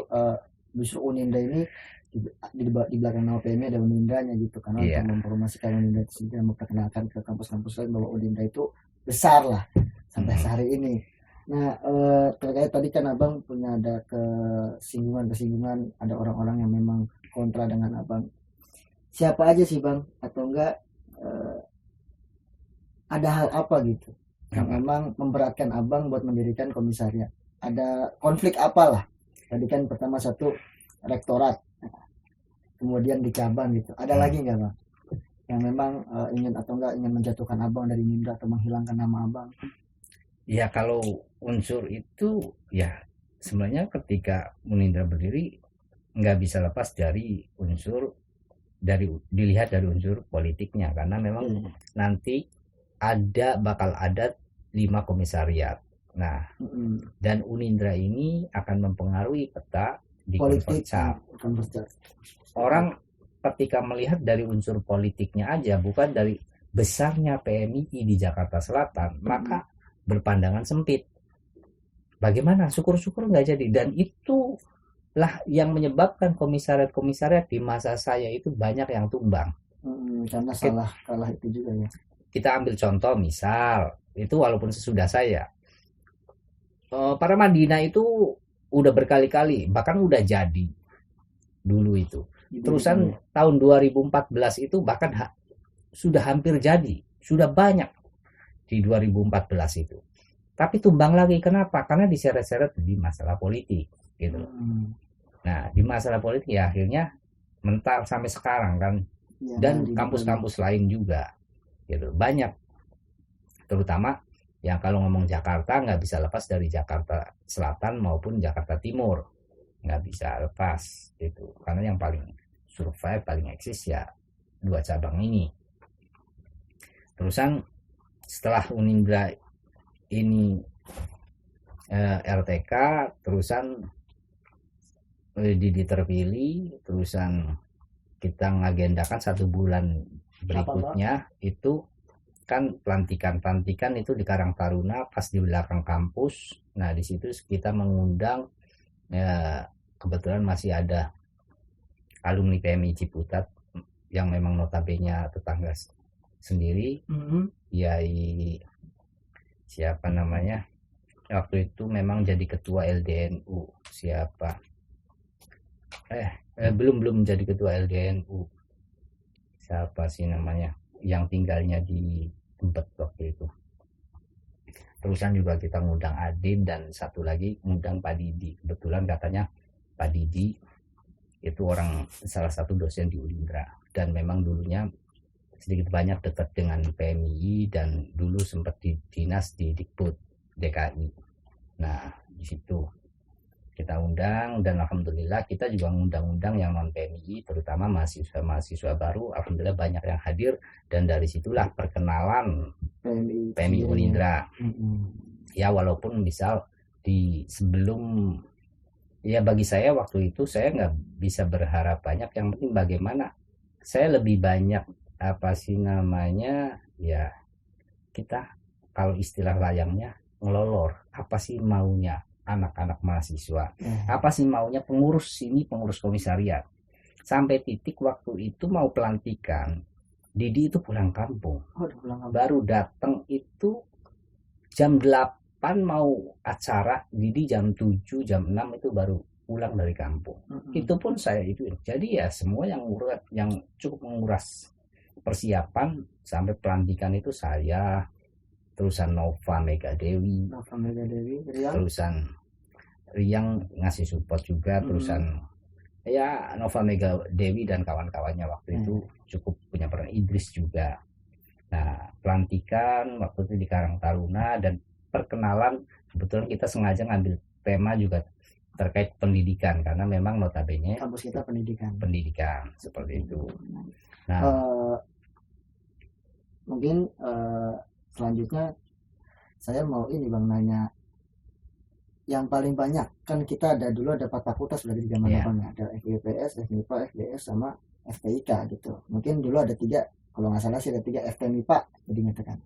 S2: justru Unindra ini di belakang nama PMI ada Unindranya gitu, karena untuk mempromosikan Unindra itu sendiri, memperkenalkan ke kampus-kampus lain bahwa Unindra itu besar lah sampai hari ini. Nah, terkait tadi kan Abang punya ada kesinggungan, ada orang-orang yang memang kontra dengan Abang. Siapa aja sih Bang? Atau enggak ada hal apa gitu yang memang memberatkan Abang buat mendirikan komisariat? Ada konflik apalah? Tadi kan pertama satu rektorat, kemudian di cabang gitu. Ada lagi nggak Bang? Yang memang ingin atau enggak ingin menjatuhkan Abang dari Unindra atau menghilangkan nama Abang?
S1: Ya, kalau unsur itu ya sebenarnya ketika Unindra berdiri nggak bisa lepas dari dilihat dari unsur politiknya, karena memang nanti bakal ada 5 komisariat. Nah, dan Unindra ini akan mempengaruhi peta di Konvercap. Orang ketika melihat dari unsur politiknya aja, bukan dari besarnya PMII di Jakarta Selatan, maka berpandangan sempit. Bagaimana? Syukur-syukur nggak jadi. Dan itulah yang menyebabkan komisariat-komisariat di masa saya itu banyak yang tumbang.
S2: Karena kalah itu juga ya.
S1: Kita ambil contoh, misal itu walaupun sesudah saya, para Madinah itu udah berkali-kali, bahkan udah jadi dulu itu. Terusan tahun 2014 itu bahkan sudah hampir jadi, sudah banyak di 2014 itu. Tapi tumbang lagi, kenapa? Karena diseret-seret di masalah politik gitu. Nah, di masalah politik ya akhirnya mental sampai sekarang kan. Dan kampus-kampus lain juga gitu, banyak. Terutama yang kalau ngomong Jakarta nggak bisa lepas dari Jakarta Selatan maupun Jakarta Timur, nggak bisa lepas gitu, karena yang paling survive, paling eksis ya 2 cabang ini. Terusan setelah Unindra ini RTK, terusan Didi terpilih, terusan kita ngagendakan 1 bulan berikutnya itu kan pelantikan itu di Karang Taruna pas di belakang kampus. Nah, di situ kita mengundang kebetulan masih ada alumni PMI Ciputat yang memang notabene tetangga sendiri, Yai siapa namanya waktu itu memang jadi ketua LDNU, siapa belum jadi ketua LDNU, siapa sih namanya yang tinggalnya di Tebet waktu itu. Terusan juga kita ngundang Adin dan satu lagi ngundang Pak Didi. Kebetulan katanya Pak Didi itu salah satu dosen di Unindra dan memang dulunya sedikit banyak dekat dengan PMI dan dulu sempat di dinas di Dikbud DKI. Nah, di situ kita undang dan alhamdulillah kita juga ngundang-undang yang non PMI, terutama mahasiswa baru. Alhamdulillah banyak yang hadir dan dari situlah perkenalan PMI Unindra. Ya walaupun misal di sebelum, ya bagi saya waktu itu saya nggak bisa berharap banyak, yang penting bagaimana saya lebih banyak ya kita kalau istilah layangnya ngelolor, apa sih maunya anak-anak mahasiswa, apa sih maunya pengurus komisariat, sampai titik waktu itu mau pelantikan Didi itu pulang kampung. Baru datang itu jam 8 mau acara, Didi jam 7 jam 6 itu baru pulang dari kampung. Itu pun saya itu. Jadi ya semua yang cukup menguras persiapan sampai pelantikan itu saya, terusan Nova Mega Dewi, terusan Riang ngasih support juga, terusan ya Nova Mega Dewi dan kawan-kawannya waktu itu cukup punya peran, Idris juga. Nah, pelantikan waktu itu di Karang Taruna dan perkenalan, kebetulan kita sengaja ngambil tema juga terkait pendidikan karena memang notabene
S2: kampus kita
S1: pendidikan seperti itu. Nah,
S2: mungkin selanjutnya saya mau ini Bang nanya, yang paling banyak kan kita dulu ada 4 fakultas dari zaman Bang, ada FIPS, FMIPA, FDS sama FTIK gitu. Mungkin dulu ada 3, kalau nggak salah sih ada 3 FTMIPA, jadi ngatakan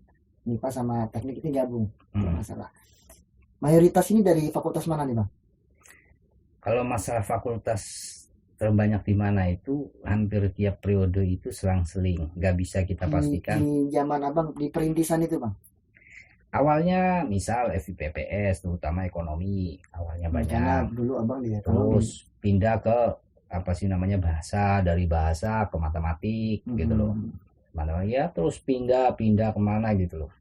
S2: MIPA sama teknik itu gabung kalau nggak salah. Mayoritas ini dari fakultas mana nih Bang?
S1: Kalau masalah fakultas terbanyak di mana itu hampir tiap periode itu selang-seling, nggak bisa kita pastikan.
S2: Di zaman Abang di perintisan itu Bang?
S1: Awalnya misal FIPPS terutama ekonomi, awalnya banyak.
S2: Dulu Abang di
S1: terus pindah ke bahasa, dari bahasa ke matematik gitu loh. Mana ya terus pindah kemana gitu loh.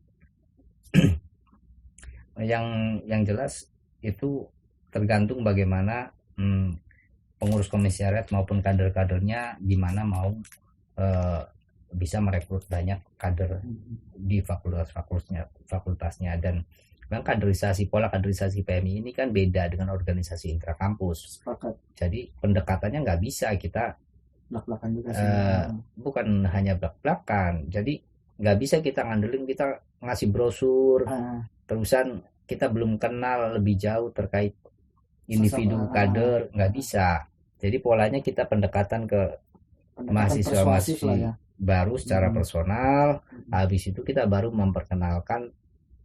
S1: yang jelas itu tergantung bagaimana pengurus komisariat maupun kader-kadernya gimana mau bisa merekrut banyak kader di fakultasnya. Dan memang pola kaderisasi PMI ini kan beda dengan organisasi intrakampus. Jadi pendekatannya nggak bisa kita
S2: blak-blakan juga
S1: bukan hanya blak-blakan. Jadi nggak bisa kita ngandelin kita ngasih brosur terusan kita belum kenal lebih jauh terkait individu kader, nggak bisa. Jadi polanya kita pendekatan ke mahasiswa baru secara personal. Habis itu kita baru memperkenalkan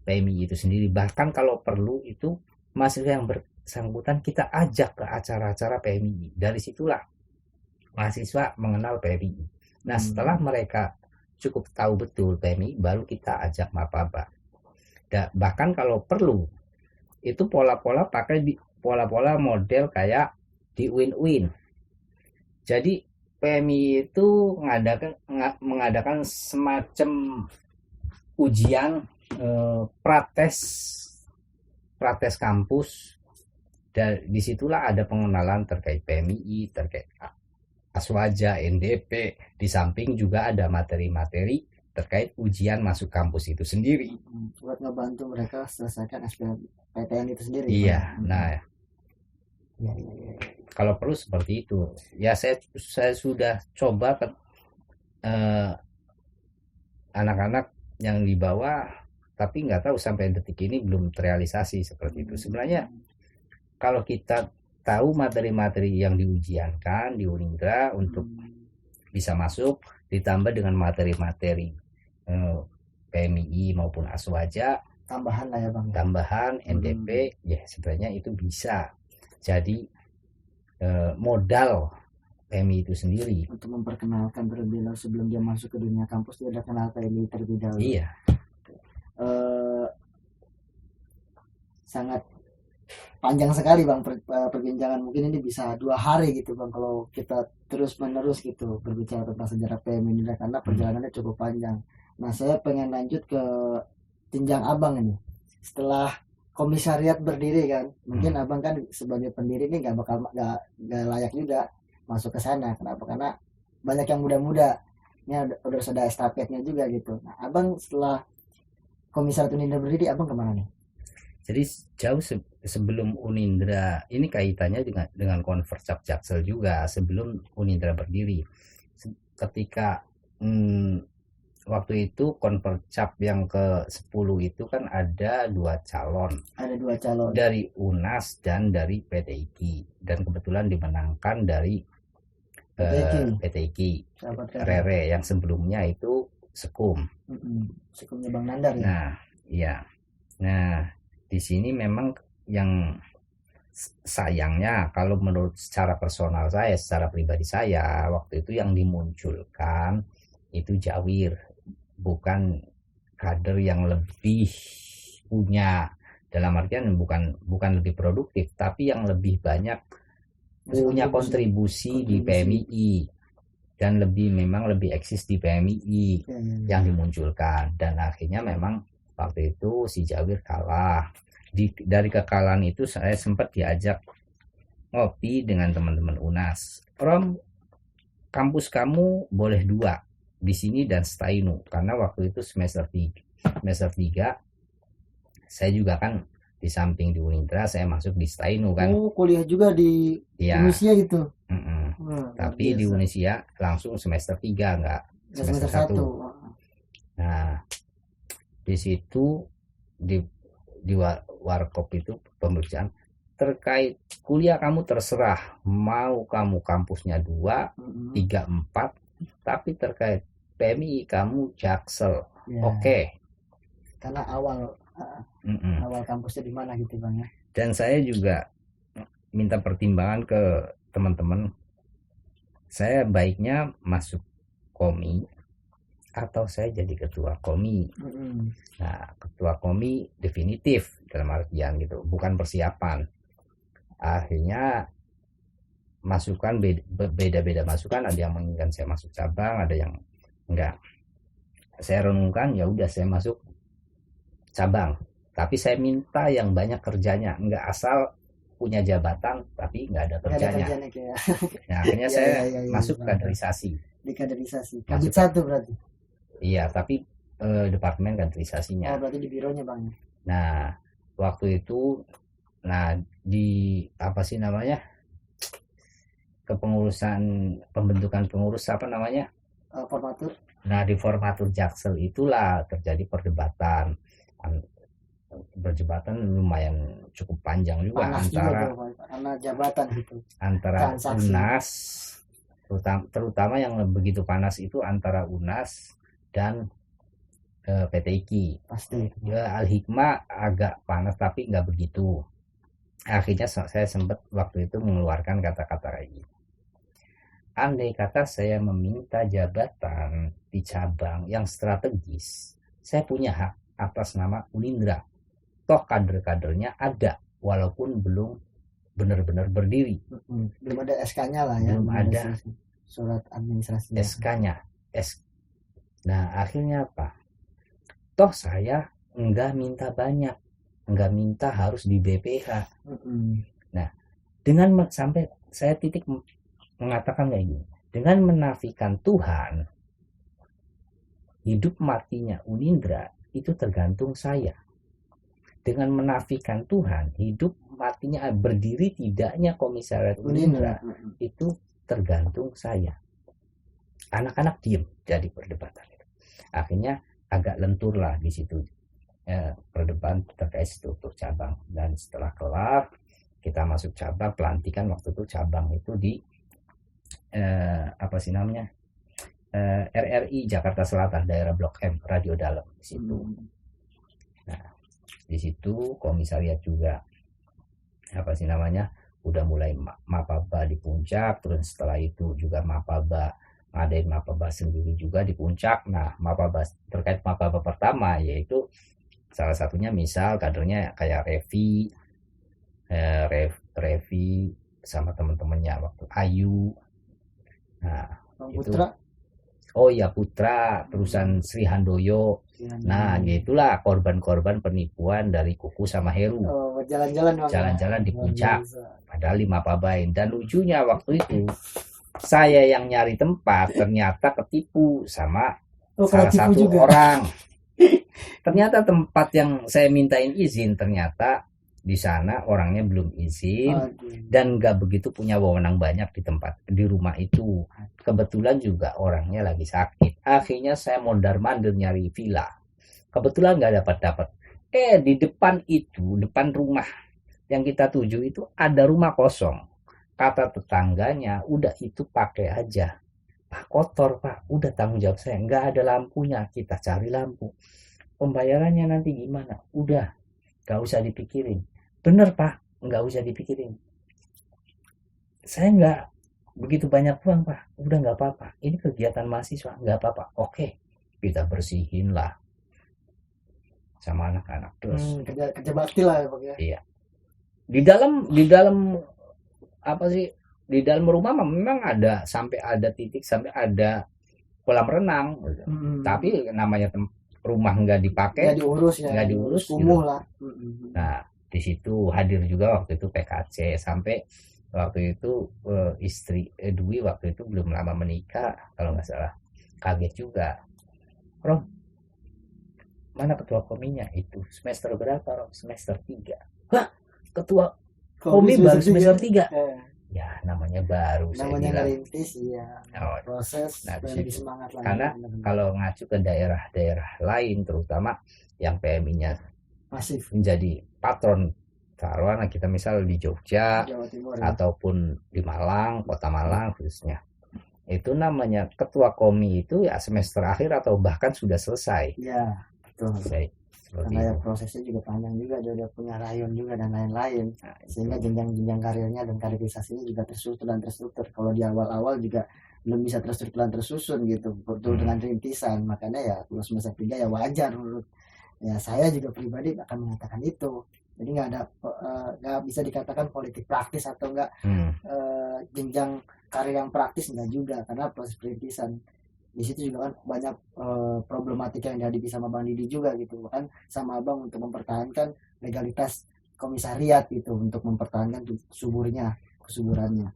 S1: PMI itu sendiri. Bahkan kalau perlu itu mahasiswa yang bersangkutan kita ajak ke acara-acara PMI. Dari situlah mahasiswa mengenal PMI. Nah, setelah mereka cukup tahu betul PMI, baru kita ajak mapaba. Bahkan kalau perlu itu pola-pola model kayak di UIN. Jadi PMI itu mengadakan semacam ujian prates kampus, dan disitulah ada pengenalan terkait PMI, terkait Aswaja, NDP, di samping juga ada materi-materi terkait ujian masuk kampus itu sendiri
S2: buat ngebantu mereka selesaikan SBMPTN itu sendiri.
S1: Iya, nah
S2: ya.
S1: Kalau perlu seperti itu ya, saya sudah coba ke anak-anak yang di bawah, tapi nggak tahu sampai detik ini belum terrealisasi seperti itu. Sebenarnya kalau kita tahu materi-materi yang diujiankan di Unindra untuk bisa masuk, ditambah dengan materi-materi PMI maupun Aswaja
S2: tambahan lah ya Bang,
S1: tambahan NDP, ya sebenarnya itu bisa jadi modal PMI itu sendiri
S2: untuk memperkenalkan terlebih dahulu sebelum dia masuk ke dunia kampus, dia udah kenal PMI terlebih dahulu.
S1: Iya.
S2: Sangat panjang sekali Bang perbincangan, mungkin ini bisa 2 hari gitu Bang kalau kita terus menerus gitu berbicara tentang sejarah PMI ini, karena perjalanannya cukup panjang. Nah, saya pengen lanjut ke jenjang Abang ini setelah komisariat berdiri kan. Mungkin Abang kan sebagai pendiri ini nggak layak juga masuk ke sana. Kenapa? Karena banyak yang muda-muda. ini udah ada estafetnya juga gitu. Nah, abang setelah Komisariat Unindra berdiri, abang kemana nih?
S1: Jadi jauh sebelum Unindra, ini kaitannya dengan Konvercap Jaksel juga, sebelum Unindra berdiri. Ketika waktu itu Konvercap yang ke-10 itu kan ada 2 calon.
S2: Ada 2 calon.
S1: Dari UNAS dan dari PTIK. Dan kebetulan dimenangkan dari PTIK. Rere yang sebelumnya itu Sekum.
S2: Sekumnya Bang Nandar ya.
S1: Nah, iya. Nah, di sini memang yang sayangnya kalau menurut secara personal saya, secara pribadi saya, waktu itu yang dimunculkan itu Jawir, bukan kader yang lebih punya, dalam artian bukan lebih produktif, tapi yang lebih banyak punya kontribusi di PMII dan memang lebih eksis di PMII yang dimunculkan. Dan akhirnya memang waktu itu si Jawir kalah. Dari kekalahan itu saya sempat diajak ngopi dengan teman-teman UNAS. Rom, kampus kamu boleh 2 di sini dan Stainu, karena waktu itu semester 3 saya juga kan di samping di Unindra saya masuk di Stainu kan.
S2: Oh, kuliah juga di Indonesia itu.
S1: Tapi di Indonesia langsung semester 3, enggak semester 1. Nah, di situ di warkop itu pemeriksaan terkait kuliah kamu terserah, mau kamu kampusnya 2, 3, 4, tapi terkait PMI kamu Jaksel. Oke.
S2: Karena awal kampusnya di mana gitu Bang ya.
S1: Dan saya juga minta pertimbangan ke teman-teman, saya baiknya masuk Komi atau saya jadi ketua Komi. Nah, ketua Komi definitif dalam artian gitu, bukan persiapan. Akhirnya masukan beda-beda masukan, ada yang menginginkan saya masuk cabang, ada yang enggak. Saya renungkan, ya udah saya masuk cabang, tapi saya minta yang banyak kerjanya, enggak asal punya jabatan tapi enggak ada kerjanya. Nah, akhirnya saya masuk kaderisasi.
S2: Di kaderisasi. Kabit 1 berarti.
S1: Iya, tapi departemen kaderisasinya.
S2: Oh, berarti di bironya Bang.
S1: Nah, waktu itu di apa sih namanya? Kepengurusan pembentukan pengurus apa namanya?
S2: Formatur.
S1: Nah, di formatur Jaksel itulah terjadi perdebatan lumayan cukup panjang juga
S2: panas
S1: antara
S2: juga, karena jabatan gitu.
S1: Antara UNAS, terutama yang begitu panas itu antara UNAS dan PTIK.
S2: Pasti.
S1: Ya, Al-Hikmah agak panas tapi nggak begitu. Akhirnya saya sempat waktu itu mengeluarkan kata-kata kayak gini. Andai kata saya meminta jabatan di cabang yang strategis, saya punya hak atas nama Unindra. Toh kader-kadernya ada, walaupun belum benar-benar berdiri.
S2: Belum ada SK-nya lah ya.
S1: Belum ada
S2: surat administrasi.
S1: SK-nya. Nah, akhirnya apa? Toh saya enggak minta banyak, enggak minta harus di BPH. Nah, dengan sampai saya titik mengatakan kayak gini, dengan menafikan Tuhan, hidup matinya Unindra itu tergantung saya. Dengan menafikan Tuhan, hidup matinya berdiri tidaknya Komisariat Unindra itu tergantung saya. Anak-anak diem jadi perdebatan itu. Akhirnya agak lentur lah di situ perdebatan terkait struktur cabang. Dan setelah kelar kita masuk cabang, pelantikan waktu itu cabang itu di RRI Jakarta Selatan, daerah Blok M, Radio Dalam di situ. Nah, di situ komisariat juga udah mulai Mapaba di puncak, terus setelah itu juga Mapaba ngadain Mapaba sendiri juga di puncak. Nah, Mapaba terkait Mapaba pertama yaitu salah satunya misal kadernya kayak Revi sama teman-temannya waktu Ayu. Nah,
S2: Putra.
S1: Oh iya, Putra, terusan Sri Handoyo. Nah, itulah korban-korban penipuan dari Kuku sama Heru.
S2: Jalan-jalan
S1: di puncak, padahal 5 pabain. Dan lucunya waktu itu Saya yang nyari tempat ternyata ketipu sama
S2: Kalau
S1: salah
S2: tipu
S1: satu
S2: juga.
S1: orang. Ternyata tempat yang saya mintain izin, ternyata di sana orangnya belum izin
S2: Aduh.
S1: dan nggak begitu punya wewenang banyak di rumah itu. Kebetulan juga orangnya lagi sakit. Akhirnya saya mondar-mandir nyari villa. Kebetulan nggak dapat. Di depan rumah yang kita tuju itu ada rumah kosong. Kata tetangganya, udah itu pakai aja. Pak, kotor Pak, udah tanggung jawab saya. Nggak ada lampunya, kita cari lampu. Pembayarannya nanti gimana? Udah, nggak usah dipikirin. Bener Pak, nggak usah dipikirin. Saya nggak begitu banyak uang Pak. Udah nggak apa-apa. Ini kegiatan mahasiswa, nggak apa-apa. Oke, kita bersihin lah sama anak-anak terus.
S2: Kerja bakti lah ya Pak ya.
S1: Iya. Di dalam apa sih? Di dalam rumah memang sampai ada kolam renang. Tapi namanya rumah nggak dipakai, nggak diurus
S2: kumuh
S1: gitu.
S2: lah.
S1: Nah, di situ hadir juga waktu itu PKC sampai waktu itu istri Dwi waktu itu belum lama menikah kalau nggak salah, kaget juga. Rom, mana ketua kominya? Itu semester berapa Rom? Semester 3. Wah, ketua komi baru semester 3. Ya namanya baru,
S2: namanya ngerintis ya. Proses lebih semangat lagi.
S1: Karena kalau ngacu ke daerah-daerah lain terutama yang PMI-nya
S2: masif
S1: menjadi patron, taruhlah kita misal di Jogja,
S2: Jawa Timur,
S1: ataupun di Malang, Kota Malang khususnya, itu namanya ketua komi itu ya semester akhir atau bahkan sudah selesai.
S2: Ya betul. Karena ya
S1: itu.
S2: prosesnya juga panjang juga, dia punya rayon juga dan lain-lain. Nah, sehingga jenjang-jenjang karirnya dan kaderisasinya juga terstruktur. Kalau di awal-awal juga belum bisa terstruktur dan tersusun gitu, betul dengan rintisan. Makanya ya kalau semester 3 ya wajar menurut ya saya juga pribadi akan mengatakan itu. Jadi nggak bisa dikatakan politik praktis atau nggak jenjang karir yang praktis, enggak juga, karena proses perintisan di situ juga kan banyak problematika yang dihadapi sama Bang Didi juga gitu kan, sama Abang untuk mempertahankan legalitas komisariat gitu, untuk mempertahankan kesuburannya.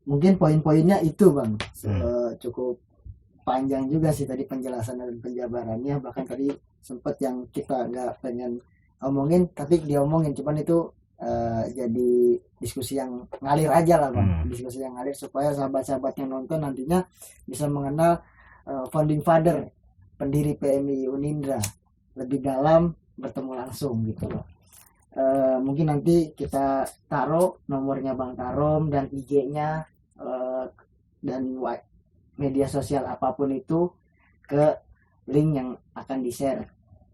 S2: Mungkin poin-poinnya itu Bang, cukup panjang juga sih tadi penjelasan dan penjabarannya, bahkan tadi sempat yang kita nggak pengen omongin tapi diomongin, cuman itu jadi diskusi yang ngalir aja lah Bang, diskusi yang ngalir supaya sahabat-sahabat yang nonton nantinya bisa mengenal founding father, pendiri PMI Unindra lebih dalam, bertemu langsung gitu loh. Mungkin nanti kita taruh nomornya Bang Tarom dan IG-nya dan media sosial apapun itu ke link yang akan di-share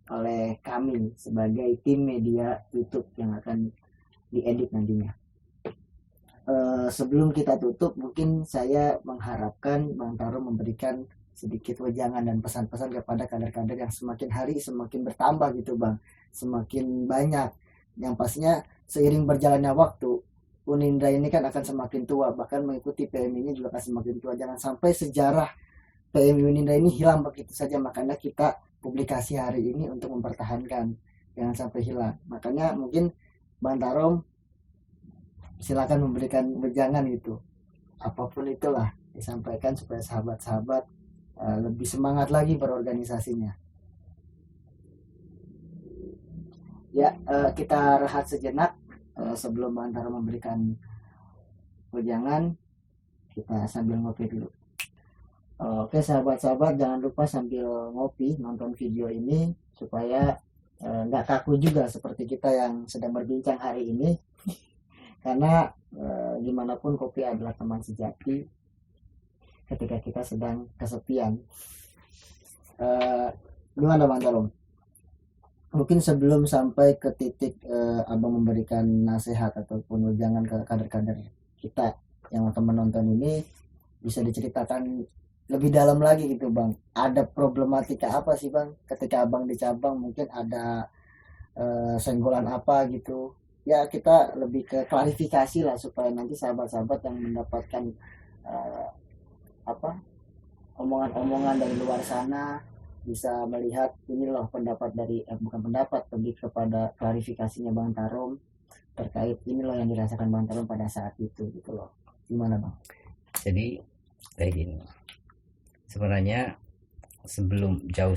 S2: oleh kami sebagai tim media YouTube yang akan diedit nantinya. Sebelum kita tutup, mungkin saya mengharapkan Bang Taro memberikan sedikit wejangan dan pesan-pesan kepada kader-kader yang semakin hari semakin bertambah gitu Bang, semakin banyak, yang pastinya seiring berjalannya waktu Unindra ini kan akan semakin tua, bahkan mengikuti PMI ini juga akan semakin tua. Jangan sampai sejarah PMI Unindra ini hilang begitu saja, makanya kita publikasi hari ini untuk mempertahankan, jangan sampai hilang. Makanya mungkin Bang Tarom silakan memberikan wejangan gitu, apapun itulah disampaikan supaya sahabat-sahabat lebih semangat lagi berorganisasinya. Ya, kita rehat sejenak sebelum Bang Tarom memberikan wejangan, kita sambil ngopi dulu. Oke sahabat-sahabat, jangan lupa sambil ngopi nonton video ini supaya nggak kaku juga seperti kita yang sedang berbincang hari ini. Karena gimana pun kopi adalah teman sejati ketika kita sedang kesepian. Gimana Bang Tarom? Mungkin sebelum sampai ke titik Abang memberikan nasihat ataupun wejangan ke kader-kader kita yang akan menonton ini, bisa diceritakan lebih dalam lagi gitu Bang, ada problematika apa sih Bang ketika Abang di cabang, mungkin ada senggolan apa gitu ya, kita lebih ke klarifikasi lah supaya nanti sahabat-sahabat yang mendapatkan omongan-omongan dari luar sana bisa melihat ini loh pendapat dari bukan pendapat, lebih kepada klarifikasinya Bang Tarom terkait ini loh yang dirasakan Bang Tarun pada saat itu gitu loh. Gimana Bang?
S1: Jadi kayak gini, sebenarnya jauh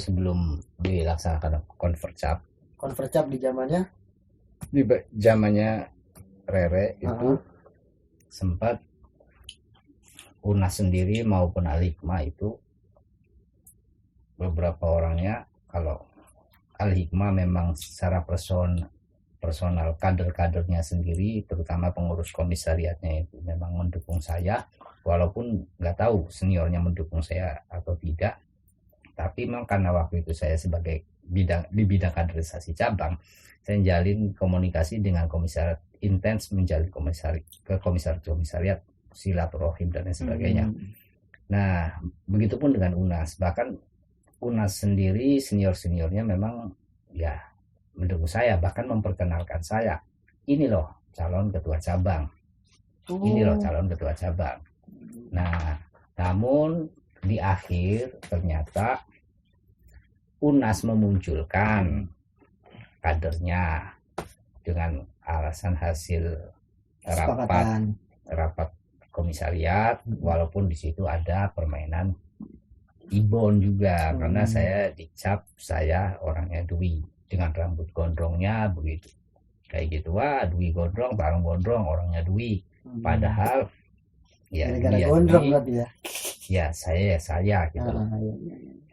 S1: sebelum dilaksanakan Convercap
S2: di zamannya
S1: di zamannya Rere itu sempat UNAS sendiri maupun Al-Hikmah itu beberapa orangnya, kalau Al-Hikmah memang secara personal kader-kadernya sendiri, terutama pengurus komisariatnya itu memang mendukung saya, walaupun nggak tahu seniornya mendukung saya atau tidak. Tapi memang karena waktu itu saya sebagai bidang kaderisasi cabang, saya menjalin komunikasi dengan komisariat, intens menjalin komisariat, silaturahim dan lain sebagainya. Nah, begitupun dengan UNAS. Bahkan UNAS sendiri seniornya memang ya mendukung saya, bahkan memperkenalkan saya, ini loh calon ketua cabang, ini loh calon ketua cabang. Nah, namun di akhir ternyata UNAS memunculkan kadernya dengan alasan hasil rapat komisariat, walaupun di situ ada permainan ibon juga, karena saya dicap saya orangnya Dwi dengan rambut gondrongnya begitu, kayak gitu, wah Dwi gondrong, bareng gondrong, orangnya Dwi. Padahal ya dia gondrong berarti ya saya gitu.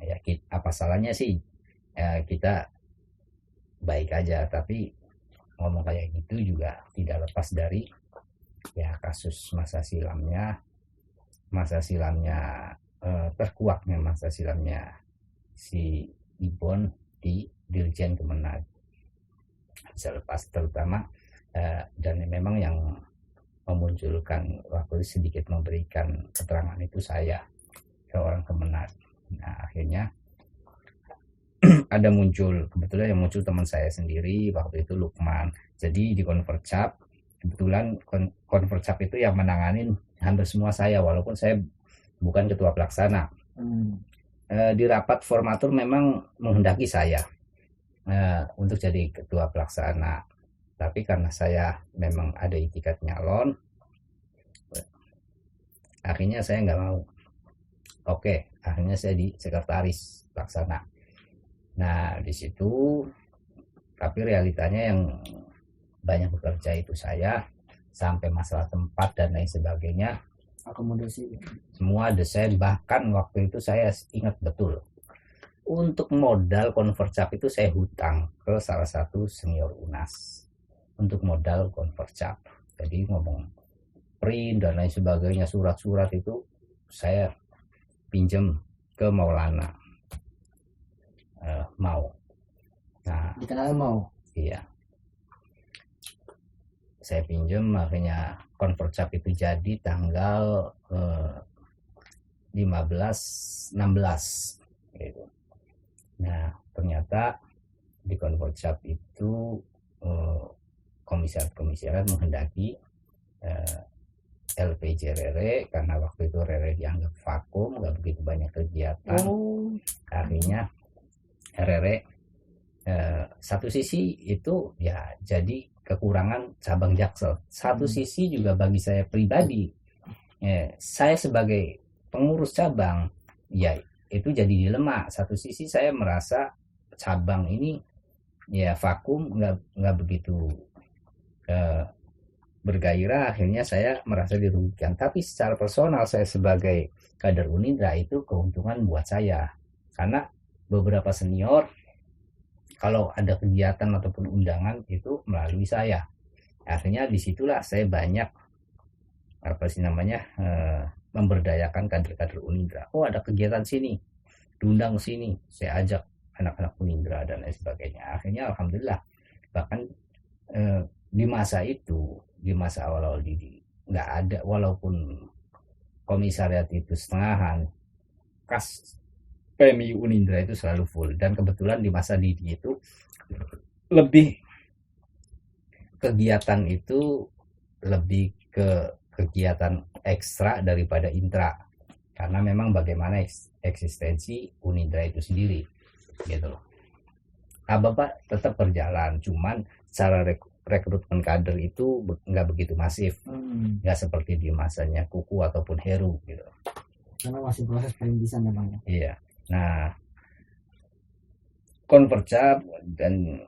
S1: Ya apa salahnya sih, kita baik aja, tapi ngomong kayak gitu juga tidak lepas dari ya kasus masa silamnya terkuaknya masa silamnya si Ibon di Dirjen Kemenag. Bisa lepas terutama dan memang yang memunculkan waktu sedikit memberikan keterangan itu saya ke orang Kemenag. Nah, akhirnya ada kebetulan yang muncul teman saya sendiri waktu itu, Lukman. Jadi di Convercap, kebetulan Convercap itu yang menanganin hampir semua saya, walaupun saya bukan ketua pelaksana. Di rapat formatur memang menghendaki saya untuk jadi ketua pelaksana, tapi karena saya memang ada itikat nyalon, akhirnya saya nggak mau. Oke, akhirnya saya di sekretaris pelaksana. Nah, di situ tapi realitanya yang banyak bekerja itu saya, sampai masalah tempat dan lain sebagainya, akomodasi semua desain. Bahkan waktu itu saya ingat betul, untuk modal Convercap itu saya hutang ke salah satu senior UNAS untuk modal Convercap. Jadi ngomong print dan lain sebagainya, surat-surat itu saya pinjam ke Maulana Mau. Nah, dikenal Mau. Iya. Saya pinjam, akhirnya Convercap itu jadi tanggal 15-16 gitu. Nah, ternyata di Convercap itu komisariat menghendaki LPJ Rere, karena waktu itu Rere dianggap vakum, nggak begitu banyak kegiatan. Akhirnya Rere satu sisi itu ya jadi kekurangan cabang Jaksel, satu sisi juga bagi saya pribadi, saya sebagai pengurus cabang ya itu jadi dilema. Satu sisi saya merasa cabang ini ya vakum, nggak begitu bergairah, akhirnya saya merasa dirugikan. Tapi secara personal saya sebagai kader Unindra itu keuntungan buat saya, karena beberapa senior kalau ada kegiatan ataupun undangan itu melalui saya. Akhirnya disitulah saya banyak memberdayakan kader-kader Unindra. Oh, ada kegiatan sini, diundang sini, saya ajak anak-anak Unindra dan lain sebagainya. Akhirnya alhamdulillah, bahkan di masa awal-awal nggak ada, walaupun komisariat itu setengahan, kas PMI Unindra itu selalu full. Dan kebetulan di masa Didi itu lebih kegiatan itu lebih ke kegiatan ekstra daripada intra, karena memang bagaimana eksistensi Unindra itu sendiri gitu loh. Bapak tetap berjalan, cuman secara rekrutmen kader itu nggak begitu masif, nggak seperti di masanya Kuku ataupun Heru gitu.
S2: Karena masih proses perintisan ya Bang ya.
S1: Iya. Nah, konvercap dan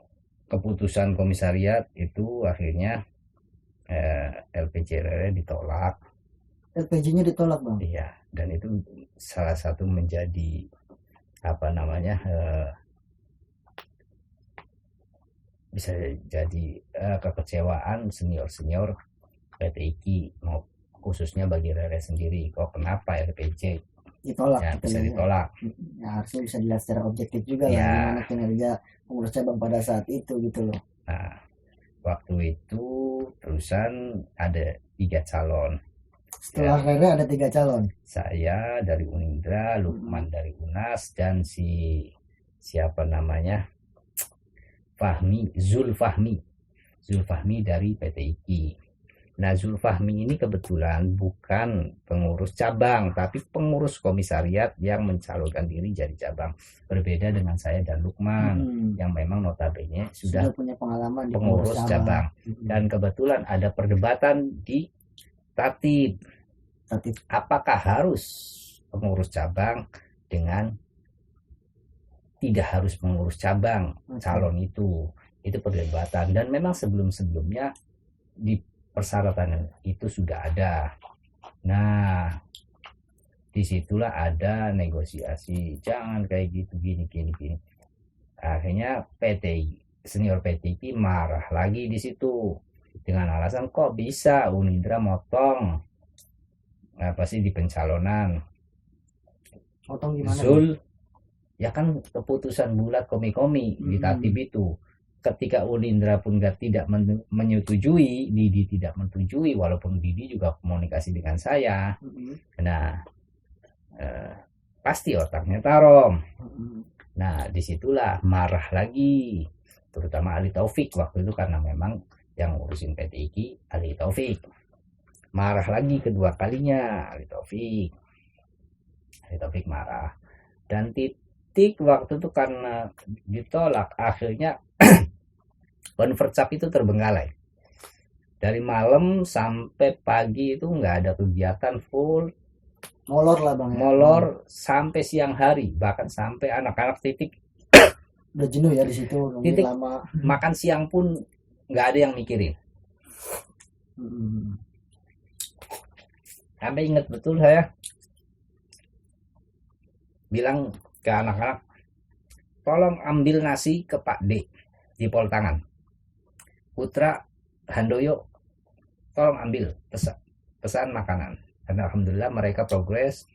S1: keputusan komisariat itu akhirnya LPJ Rere ditolak.
S2: LPJ-nya ditolak Bang.
S1: Iya, dan itu salah satu menjadi apa namanya bisa jadi kekecewaan senior PT IKI, mau khususnya bagi Rere sendiri. Kok kenapa LPJ
S2: Ditolak
S1: ya,
S2: gitu
S1: bisa
S2: ya.
S1: ditolak?
S2: Ya, harusnya bisa dilihat secara objektif juga lah
S1: Ya.
S2: gimana kinerja pengurus cabang pada saat itu gitu loh.
S1: Nah, waktu itu terusan ada 3 calon.
S2: Setelah Rere ada 3 calon.
S1: Saya dari Unindra, Lukman dari UNAS, dan siapa namanya, Zulfahmi dari PT IKI. Nah, Zulfahmi ini kebetulan bukan pengurus cabang, tapi pengurus komisariat yang mencalonkan diri jadi cabang. Berbeda dengan saya dan Lukman, yang memang notabene sudah
S2: punya pengalaman di
S1: pengurus cabang. Dan kebetulan ada perdebatan di Tatib. Apakah harus pengurus cabang dengan tidak harus pengurus cabang calon itu perdebatan, dan memang sebelumnya di persyaratan itu sudah ada. Nah, disitulah ada negosiasi, jangan kayak gitu, gini. Akhirnya senior PTI marah lagi di situ dengan alasan kok bisa Unindra motong apa sih di pencalonan.
S2: Motong gimana?
S1: Zul, ya kan keputusan bulat komi di Tatib itu. Ketika Unindra pun tidak menyetujui, Didi tidak menyetujui, walaupun Didi juga komunikasi dengan saya. Nah, pasti otaknya tarom. Nah, disitulah marah lagi, terutama Ali Taufik waktu itu, karena memang yang ngurusin PT IKI Ali Taufik. Marah lagi kedua kalinya Ali Taufik marah. Dan titik waktu itu karena ditolak, akhirnya konvercap itu terbengkalai. Dari malam sampai pagi itu nggak ada kegiatan, full
S2: molor lah Bang ya.
S1: Molor sampai siang hari, bahkan sampai anak-anak titik
S2: udah jenuh ya di situ,
S1: titik
S2: lama.
S1: Makan siang pun nggak ada yang mikirin. Sampai ingat betul saya bilang ke anak-anak, tolong ambil nasi ke Pak D di Pol Tangan. Putra Handoyo, tolong ambil pesan makanan. Dan alhamdulillah mereka progres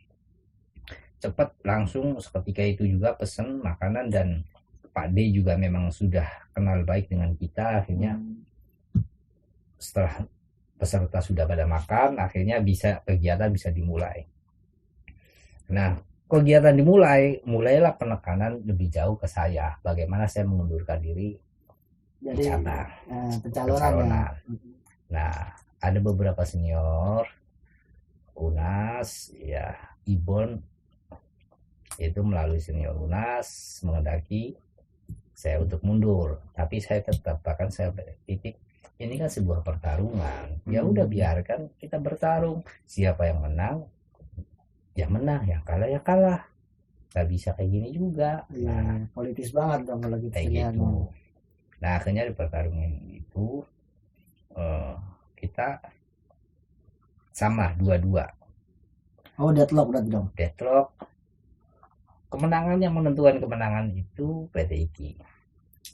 S1: cepat, langsung seketika itu juga pesan makanan, dan Pak D juga memang sudah kenal baik dengan kita. Akhirnya setelah peserta sudah pada makan, akhirnya kegiatan bisa dimulai. Nah, kegiatan mulailah penekanan lebih jauh ke saya, bagaimana saya mengundurkan diri
S2: jadi
S1: cabang
S2: pencalonan.
S1: Nah, ada beberapa senior UNAS ya, Ibon itu melalui senior UNAS mengendaki saya untuk mundur, tapi saya tetap, bahkan saya titik, ini kan sebuah pertarungan, ya udah biarkan kita bertarung, siapa yang menang ya menang, yang kalah ya kalah, nggak bisa kayak gini juga.
S2: Nah, politis banget dong kalau gitu
S1: kayak gitu. Nah, akhirnya di pertarungan itu kita sama 2-2.
S2: Deadlock berarti dong.
S1: Deadlock. Kemenangan yang menentukan kemenangan itu PT IKI.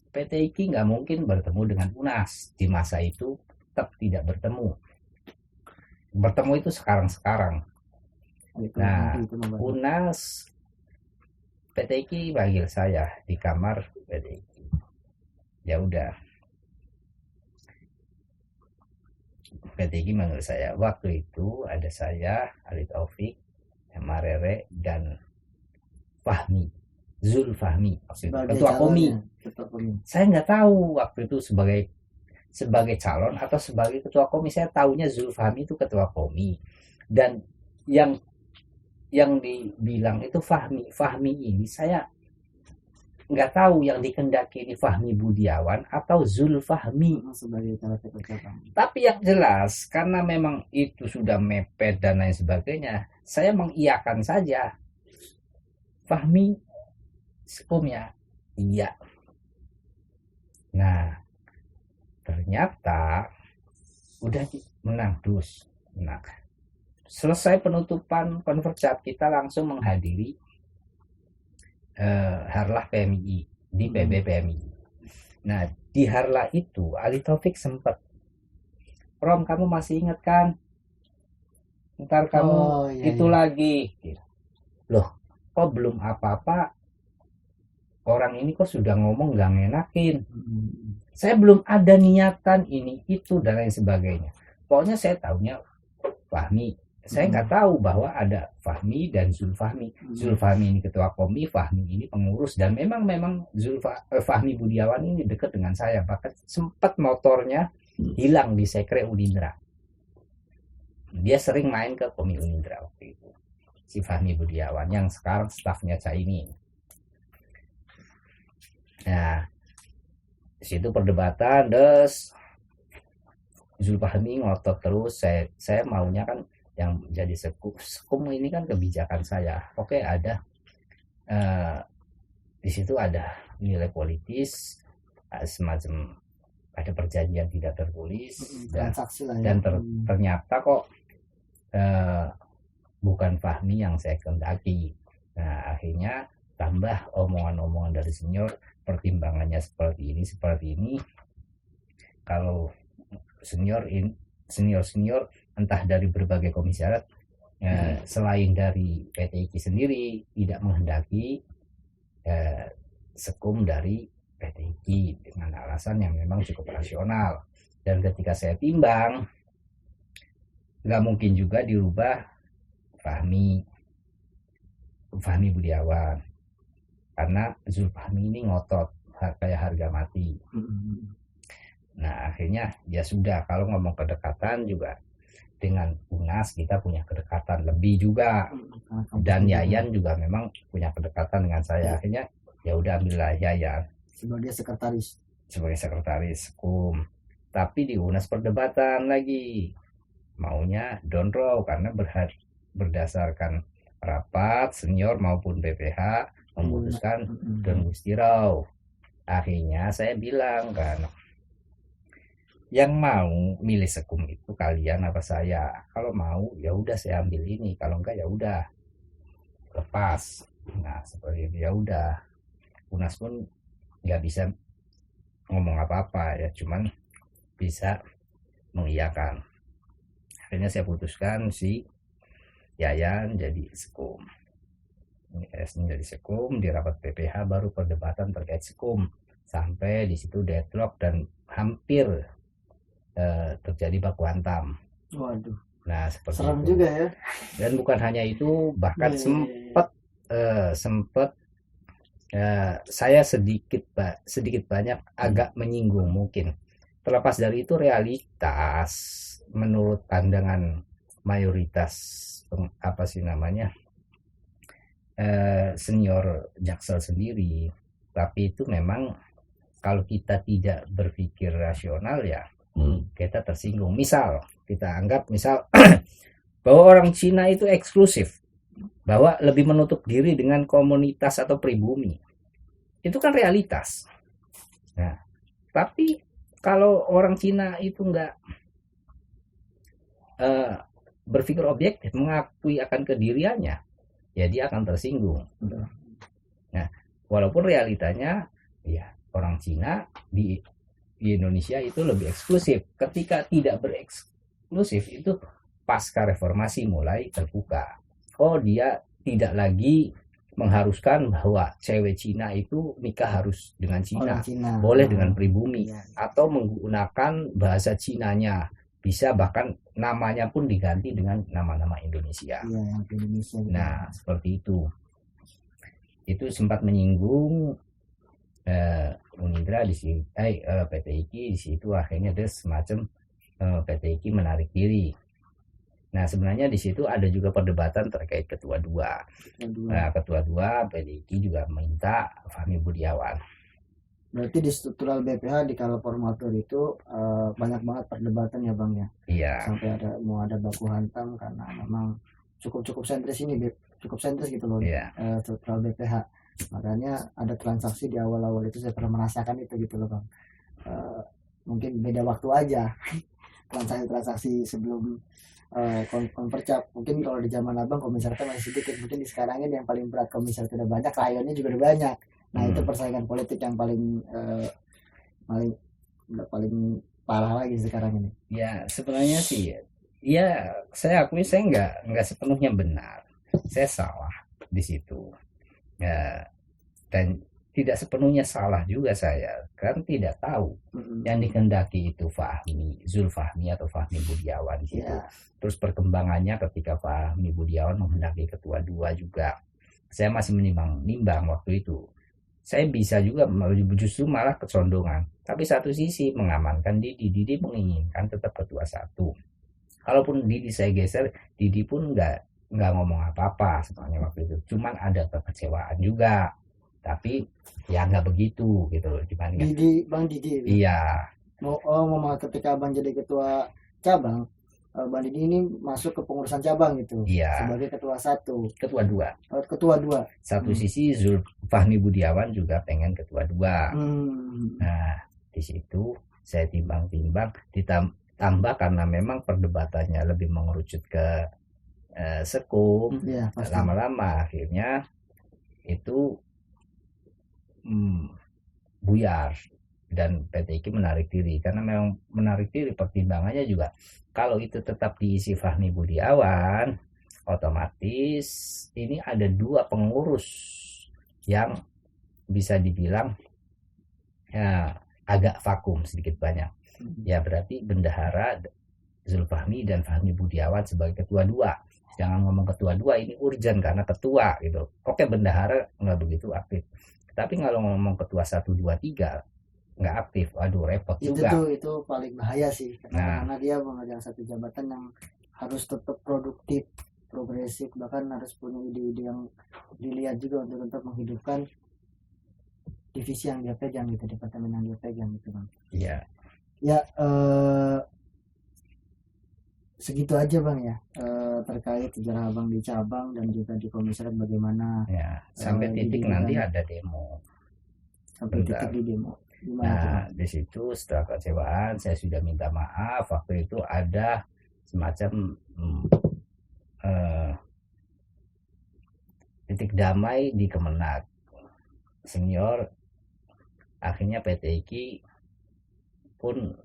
S1: PT IKI nggak mungkin bertemu dengan UNAS di masa itu, tetap tidak bertemu. Bertemu itu sekarang. Nah, UNAS PT IKI panggil saya di kamar PT IKI. Ya udah, PT IKI manggil saya. Waktu itu ada saya, Ali Taufik, Rere, dan Zulfahmi, ketua komi. Saya nggak tahu waktu itu sebagai calon atau sebagai ketua komi. Saya tahunya Zulfahmi itu ketua komi, dan yang dibilang itu Fahmi ini saya nggak tahu yang dikehendaki ini Fahmi Budiawan atau Zulfahmi.
S2: Sebagai cara percakapan.
S1: Tapi yang jelas karena memang itu sudah mepet dan lain sebagainya, saya mengiyakan saja. Fahmi sekumnya iya. Nah, ternyata udah menang dus. Nah, selesai penutupan konvercat, kita langsung menghadiri Harlah PMI di PB PMI. Nah, di Harlah itu Ali Taufik sempat, Prom, kamu masih ingat kan? Ntar kamu itu lagi. Loh, kok belum apa-apa? Orang ini kok sudah ngomong gak ngenakin. Saya belum ada niatan ini, itu, dan lain sebagainya. Pokoknya saya tahunya Fahmi. Saya nggak tahu bahwa ada Fahmi dan Zulfahmi. Zulfahmi ini ketua komi, Fahmi ini pengurus, dan memang Fahmi Budiawan ini dekat dengan saya. Bahkan sempat motornya hilang di Sekre Unindra. Dia sering main ke komi Unindra waktu itu. Si Fahmi Budiawan yang sekarang stafnya Caimin. Nah, di situ perdebatan, des Zulfahmi ngotot terus. Saya maunya kan yang jadi sekum ini kan kebijakan saya. Oke, ada di situ ada nilai politis, semacam ada perjanjian tidak tertulis, dan ternyata kok bukan Fahmi yang saya kehendaki. Nah, akhirnya tambah omongan-omongan dari senior, pertimbangannya seperti ini. Kalau senior entah dari berbagai komisariat, selain dari PTIK sendiri tidak menghendaki sekum dari PTIK dengan alasan yang memang cukup rasional. Dan ketika saya timbang, nggak mungkin juga dirubah Fahmi Budiawan, karena Zulfahmi ini ngotot kayak harga mati. Nah, akhirnya ya sudah, kalau ngomong kedekatan juga dengan UNAS kita punya kedekatan lebih juga, dan Yayan juga memang punya kedekatan dengan saya. Akhirnya ya udah ambillah Yayan
S2: sebagai
S1: sekretaris sekum. Tapi di UNAS perdebatan lagi, maunya Donro karena berdasarkan rapat senior maupun BPH memutuskan Don Gustirau. Akhirnya saya bilang kan, yang mau milih sekum itu kalian apa saya? Kalau mau ya udah saya ambil ini, kalau enggak ya udah lepas. Nah, seperti itu. Ya udah, UNAS pun nggak bisa ngomong apa-apa ya, cuman bisa mengiyakan. Akhirnya saya putuskan si Yayan jadi sekum. Jadi sekum, di rapat PPH baru perdebatan terkait sekum, sampai di situ deadlock dan hampir terjadi baku hantam.
S2: Waduh.
S1: Nah, seperti
S2: serem
S1: itu.
S2: juga ya.
S1: Dan bukan hanya itu, bahkan sempat saya sedikit banyak agak menyinggung mungkin. Terlepas dari itu, realitas menurut pandangan mayoritas senior Jaksel sendiri. Tapi itu memang kalau kita tidak berpikir rasional ya kita tersinggung. Misal kita anggap bahwa orang Cina itu eksklusif, bahwa lebih menutup diri dengan komunitas atau pribumi. Itu kan realitas. Nah, tapi kalau orang Cina itu nggak berpikir objektif, mengakui akan kediriannya, ya dia akan tersinggung. Nah, walaupun realitanya ya orang Cina di Indonesia itu lebih eksklusif. Ketika tidak bereksklusif itu pasca reformasi mulai terbuka. Oh, dia tidak lagi mengharuskan bahwa cewek Cina itu nikah harus dengan Cina. Boleh dengan pribumi, atau menggunakan bahasa Cinanya. Bisa bahkan namanya pun diganti dengan nama-nama Indonesia. Nah, seperti itu. Itu sempat menyinggung Unindra di sini, PTIK di situ. Akhirnya ada semacam PTIK menarik diri. Nah sebenarnya di situ ada juga perdebatan terkait ketua dua.
S2: Kedua.
S1: Nah, ketua dua PDIK juga minta Fahmi Budiawan.
S2: Berarti di struktural BPH di kala formatur itu banyak banget perdebatan ya Bang ya.
S1: Iya.
S2: Sampai mau ada baku hantam karena memang cukup sentris ini, cukup sentris gitu loh.
S1: Iya.
S2: Struktural BPH. Makanya ada transaksi di awal-awal itu saya pernah merasakan itu gitu loh Bang. Mungkin beda waktu aja transaksi sebelum konvercap. Mungkin kalau di zaman abang komisarisnya masih sedikit, mungkin di sekarang ini yang paling berat komisaris udah banyak, rayonnya juga udah banyak. Nah itu persaingan politik yang paling parah lagi sekarang ini.
S1: Ya sebenarnya sih ya saya akui saya nggak sepenuhnya benar, saya salah di situ ya, dan tidak sepenuhnya salah juga saya, kan tidak tahu yang dikehendaki itu Zulfahmi atau Fahmi Budiawan gitu. Yeah. Terus perkembangannya ketika Fahmi Budiawan menghendaki ketua dua juga, saya masih menimbang waktu itu. Saya bisa juga justru malah kecondongan. Tapi satu sisi mengamankan Didi menginginkan tetap ketua satu. Kalaupun Didi saya geser, Didi pun nggak ngomong apa-apa sebenarnya waktu itu. Cuman ada kekecewaan juga. Tapi ya nggak begitu gitu loh dibandingkan
S2: Bang Didi.
S1: Iya.
S2: Mau ketika Bang jadi ketua cabang, Bang Didi ini masuk ke pengurusan cabang gitu.
S1: Iya.
S2: Sebagai ketua satu.
S1: Ketua dua.
S2: Ketua dua.
S1: Satu sisi Zulfahmi Budiawan juga pengen ketua dua. Nah di situ saya timbang-timbang, ditambah karena memang perdebatannya lebih mengerucut ke sekum. Ya, lama-lama akhirnya itu buyar dan PTIK menarik diri, karena memang menarik diri pertimbangannya juga kalau itu tetap diisi Fahmi Budiawan, otomatis ini ada dua pengurus yang bisa dibilang ya, agak vakum sedikit banyak. Ya berarti bendahara Zulfahmi dan Fahmi Budiawan sebagai ketua dua. Jangan ngomong ketua dua, ini urgent karena ketua gitu. Oke, bendahara nggak begitu aktif. Tapi kalau ngomong ketua 1, 2, 3 nggak aktif, aduh repot juga.
S2: Itu paling bahaya sih, karena dia memegang satu jabatan yang harus tetap produktif, progresif, bahkan harus punya ide-ide yang dilihat juga untuk tetap menghidupkan divisi yang dia pegang gitu, departemen yang dia pegang gitu Bang.
S1: Iya.
S2: Ya segitu aja Bang ya, terkait sejarah Abang di cabang dan juga di komisariat bagaimana
S1: ya, sampai titik nanti ada demo.
S2: Sampai titik di demo.
S1: Nah di situ setelah kecewaan saya sudah minta maaf. Waktu itu ada semacam titik damai di Kemenak senior, akhirnya PTIK pun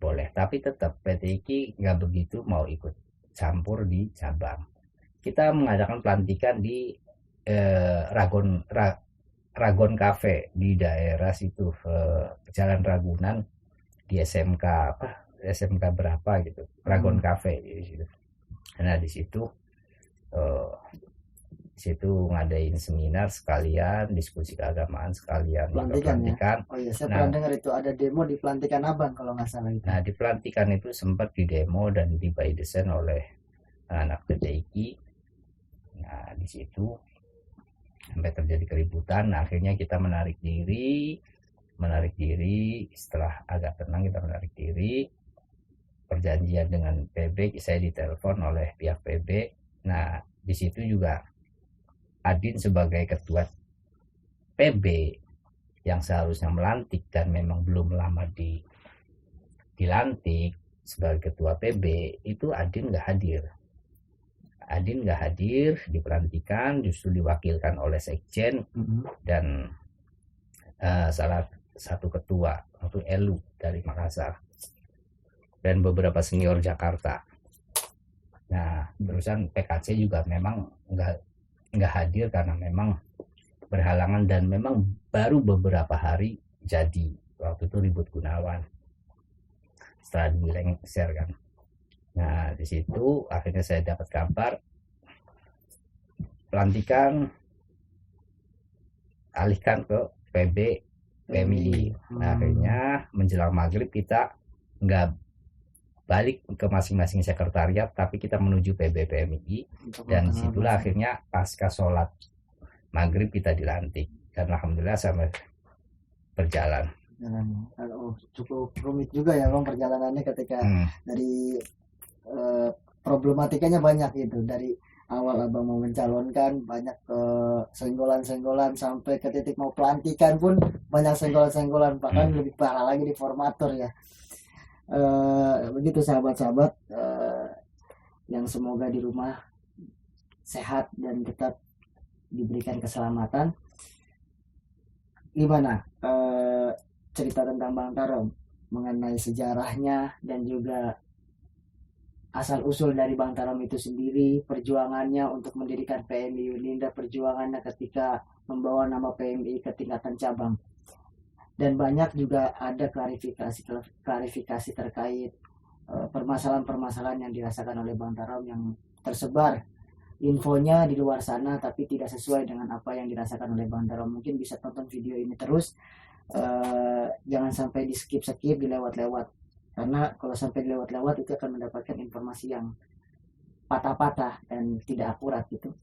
S1: boleh, tapi tetap PTIK nggak begitu mau ikut campur di cabang. Kita mengadakan pelantikan di Ragon Cafe di daerah situ, Jalan Ragunan, di SMK SMK berapa gitu, Ragon Cafe di situ. Nah di situ ngadain seminar sekalian, diskusi keagamaan sekalian, pelantikan. Ya?
S2: Oh iya, saya pernah dengar itu ada demo di pelantikan Abang kalau nggak salah itu.
S1: Nah di pelantikan itu sempat didemo dan diby desain oleh anak PTIK. Nah di situ sampai terjadi keributan. Nah, akhirnya kita menarik diri. Setelah agak tenang kita menarik diri. Perjanjian dengan PB, saya ditelepon oleh pihak PB. Nah di situ juga Adin sebagai ketua PB yang seharusnya melantik dan memang belum lama dilantik sebagai ketua PB, itu Adin nggak hadir di pelantikan, justru diwakilkan oleh sekjen dan salah satu ketua waktu Elu dari Makassar dan beberapa senior Jakarta. Nah terusan PKC juga memang nggak hadir karena memang berhalangan dan memang baru beberapa hari jadi, waktu itu Ribut Gunawan setelah dilengser kan. Nah di situ akhirnya saya dapat kabar pelantikan alihkan ke PB PMI. Nah, akhirnya menjelang maghrib kita nggak balik ke masing-masing sekretariat, tapi kita menuju PBPMI, dan disitulah akhirnya pasca sholat maghrib kita dilantik, dan alhamdulillah sampai berjalan.
S2: Cukup rumit juga ya Bang perjalanannya ketika dari problematikanya banyak gitu, dari awal abang mau mencalonkan banyak senggolan-senggolan sampai ke titik mau pelantikan pun banyak senggolan-senggolan, bahkan lebih parah lagi di formatur ya. Begitu sahabat-sahabat yang semoga di rumah sehat dan tetap diberikan keselamatan. Gimana cerita tentang Bang Tarom mengenai sejarahnya dan juga asal usul dari Bang Tarom itu sendiri, perjuangannya untuk mendirikan PMI Unindra, perjuangannya ketika membawa nama PMI ke tingkatan cabang, dan banyak juga ada klarifikasi terkait permasalahan-permasalahan yang dirasakan oleh Bang Tarom yang tersebar infonya di luar sana tapi tidak sesuai dengan apa yang dirasakan oleh Bang Tarom. Mungkin bisa tonton video ini terus, jangan sampai di skip dilewat-lewat, karena kalau sampai lewat-lewat itu akan mendapatkan informasi yang patah-patah dan tidak akurat gitu.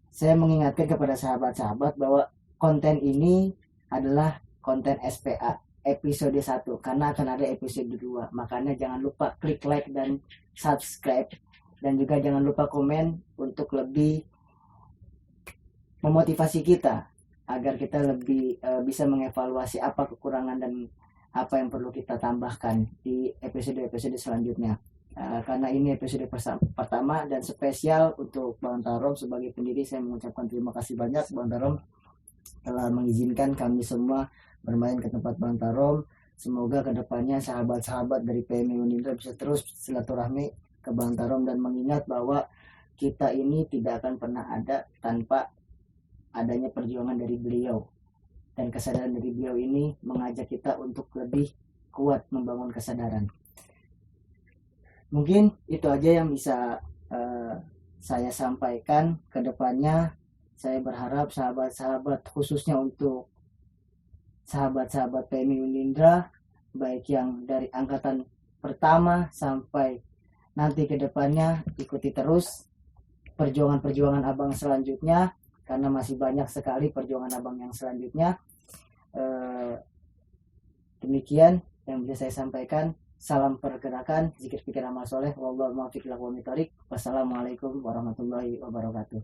S2: Saya mengingatkan kepada sahabat-sahabat bahwa konten ini adalah konten SPA episode 1, karena akan ada episode 2. Makanya jangan lupa klik like dan subscribe, dan juga jangan lupa komen untuk lebih memotivasi kita agar kita lebih bisa mengevaluasi apa kekurangan dan apa yang perlu kita tambahkan di episode-episode selanjutnya. Karena ini episode pertama dan spesial untuk Bang Tarom sebagai pendiri, saya mengucapkan terima kasih banyak Bang Tarom telah mengizinkan kami semua bermain ke tempat Bang Tarom. Semoga kedepannya sahabat-sahabat dari PMI Unindra bisa terus silaturahmi ke Bang Tarom dan mengingat bahwa kita ini tidak akan pernah ada tanpa adanya perjuangan dari beliau. Dan kesadaran dari beliau ini mengajak kita untuk lebih kuat membangun kesadaran. Mungkin itu aja yang bisa saya sampaikan. Ke depannya saya berharap sahabat-sahabat, khususnya untuk sahabat-sahabat PMI Unindra, baik yang dari angkatan pertama sampai nanti ke depannya, ikuti terus perjuangan-perjuangan abang selanjutnya, karena masih banyak sekali perjuangan abang yang selanjutnya. Demikian yang bisa saya sampaikan. Salam pergerakan, zikir pikir amal soleh. Wallahu muwaffiq ila aqwamit thoriq. Wassalamualaikum warahmatullahi wabarakatuh.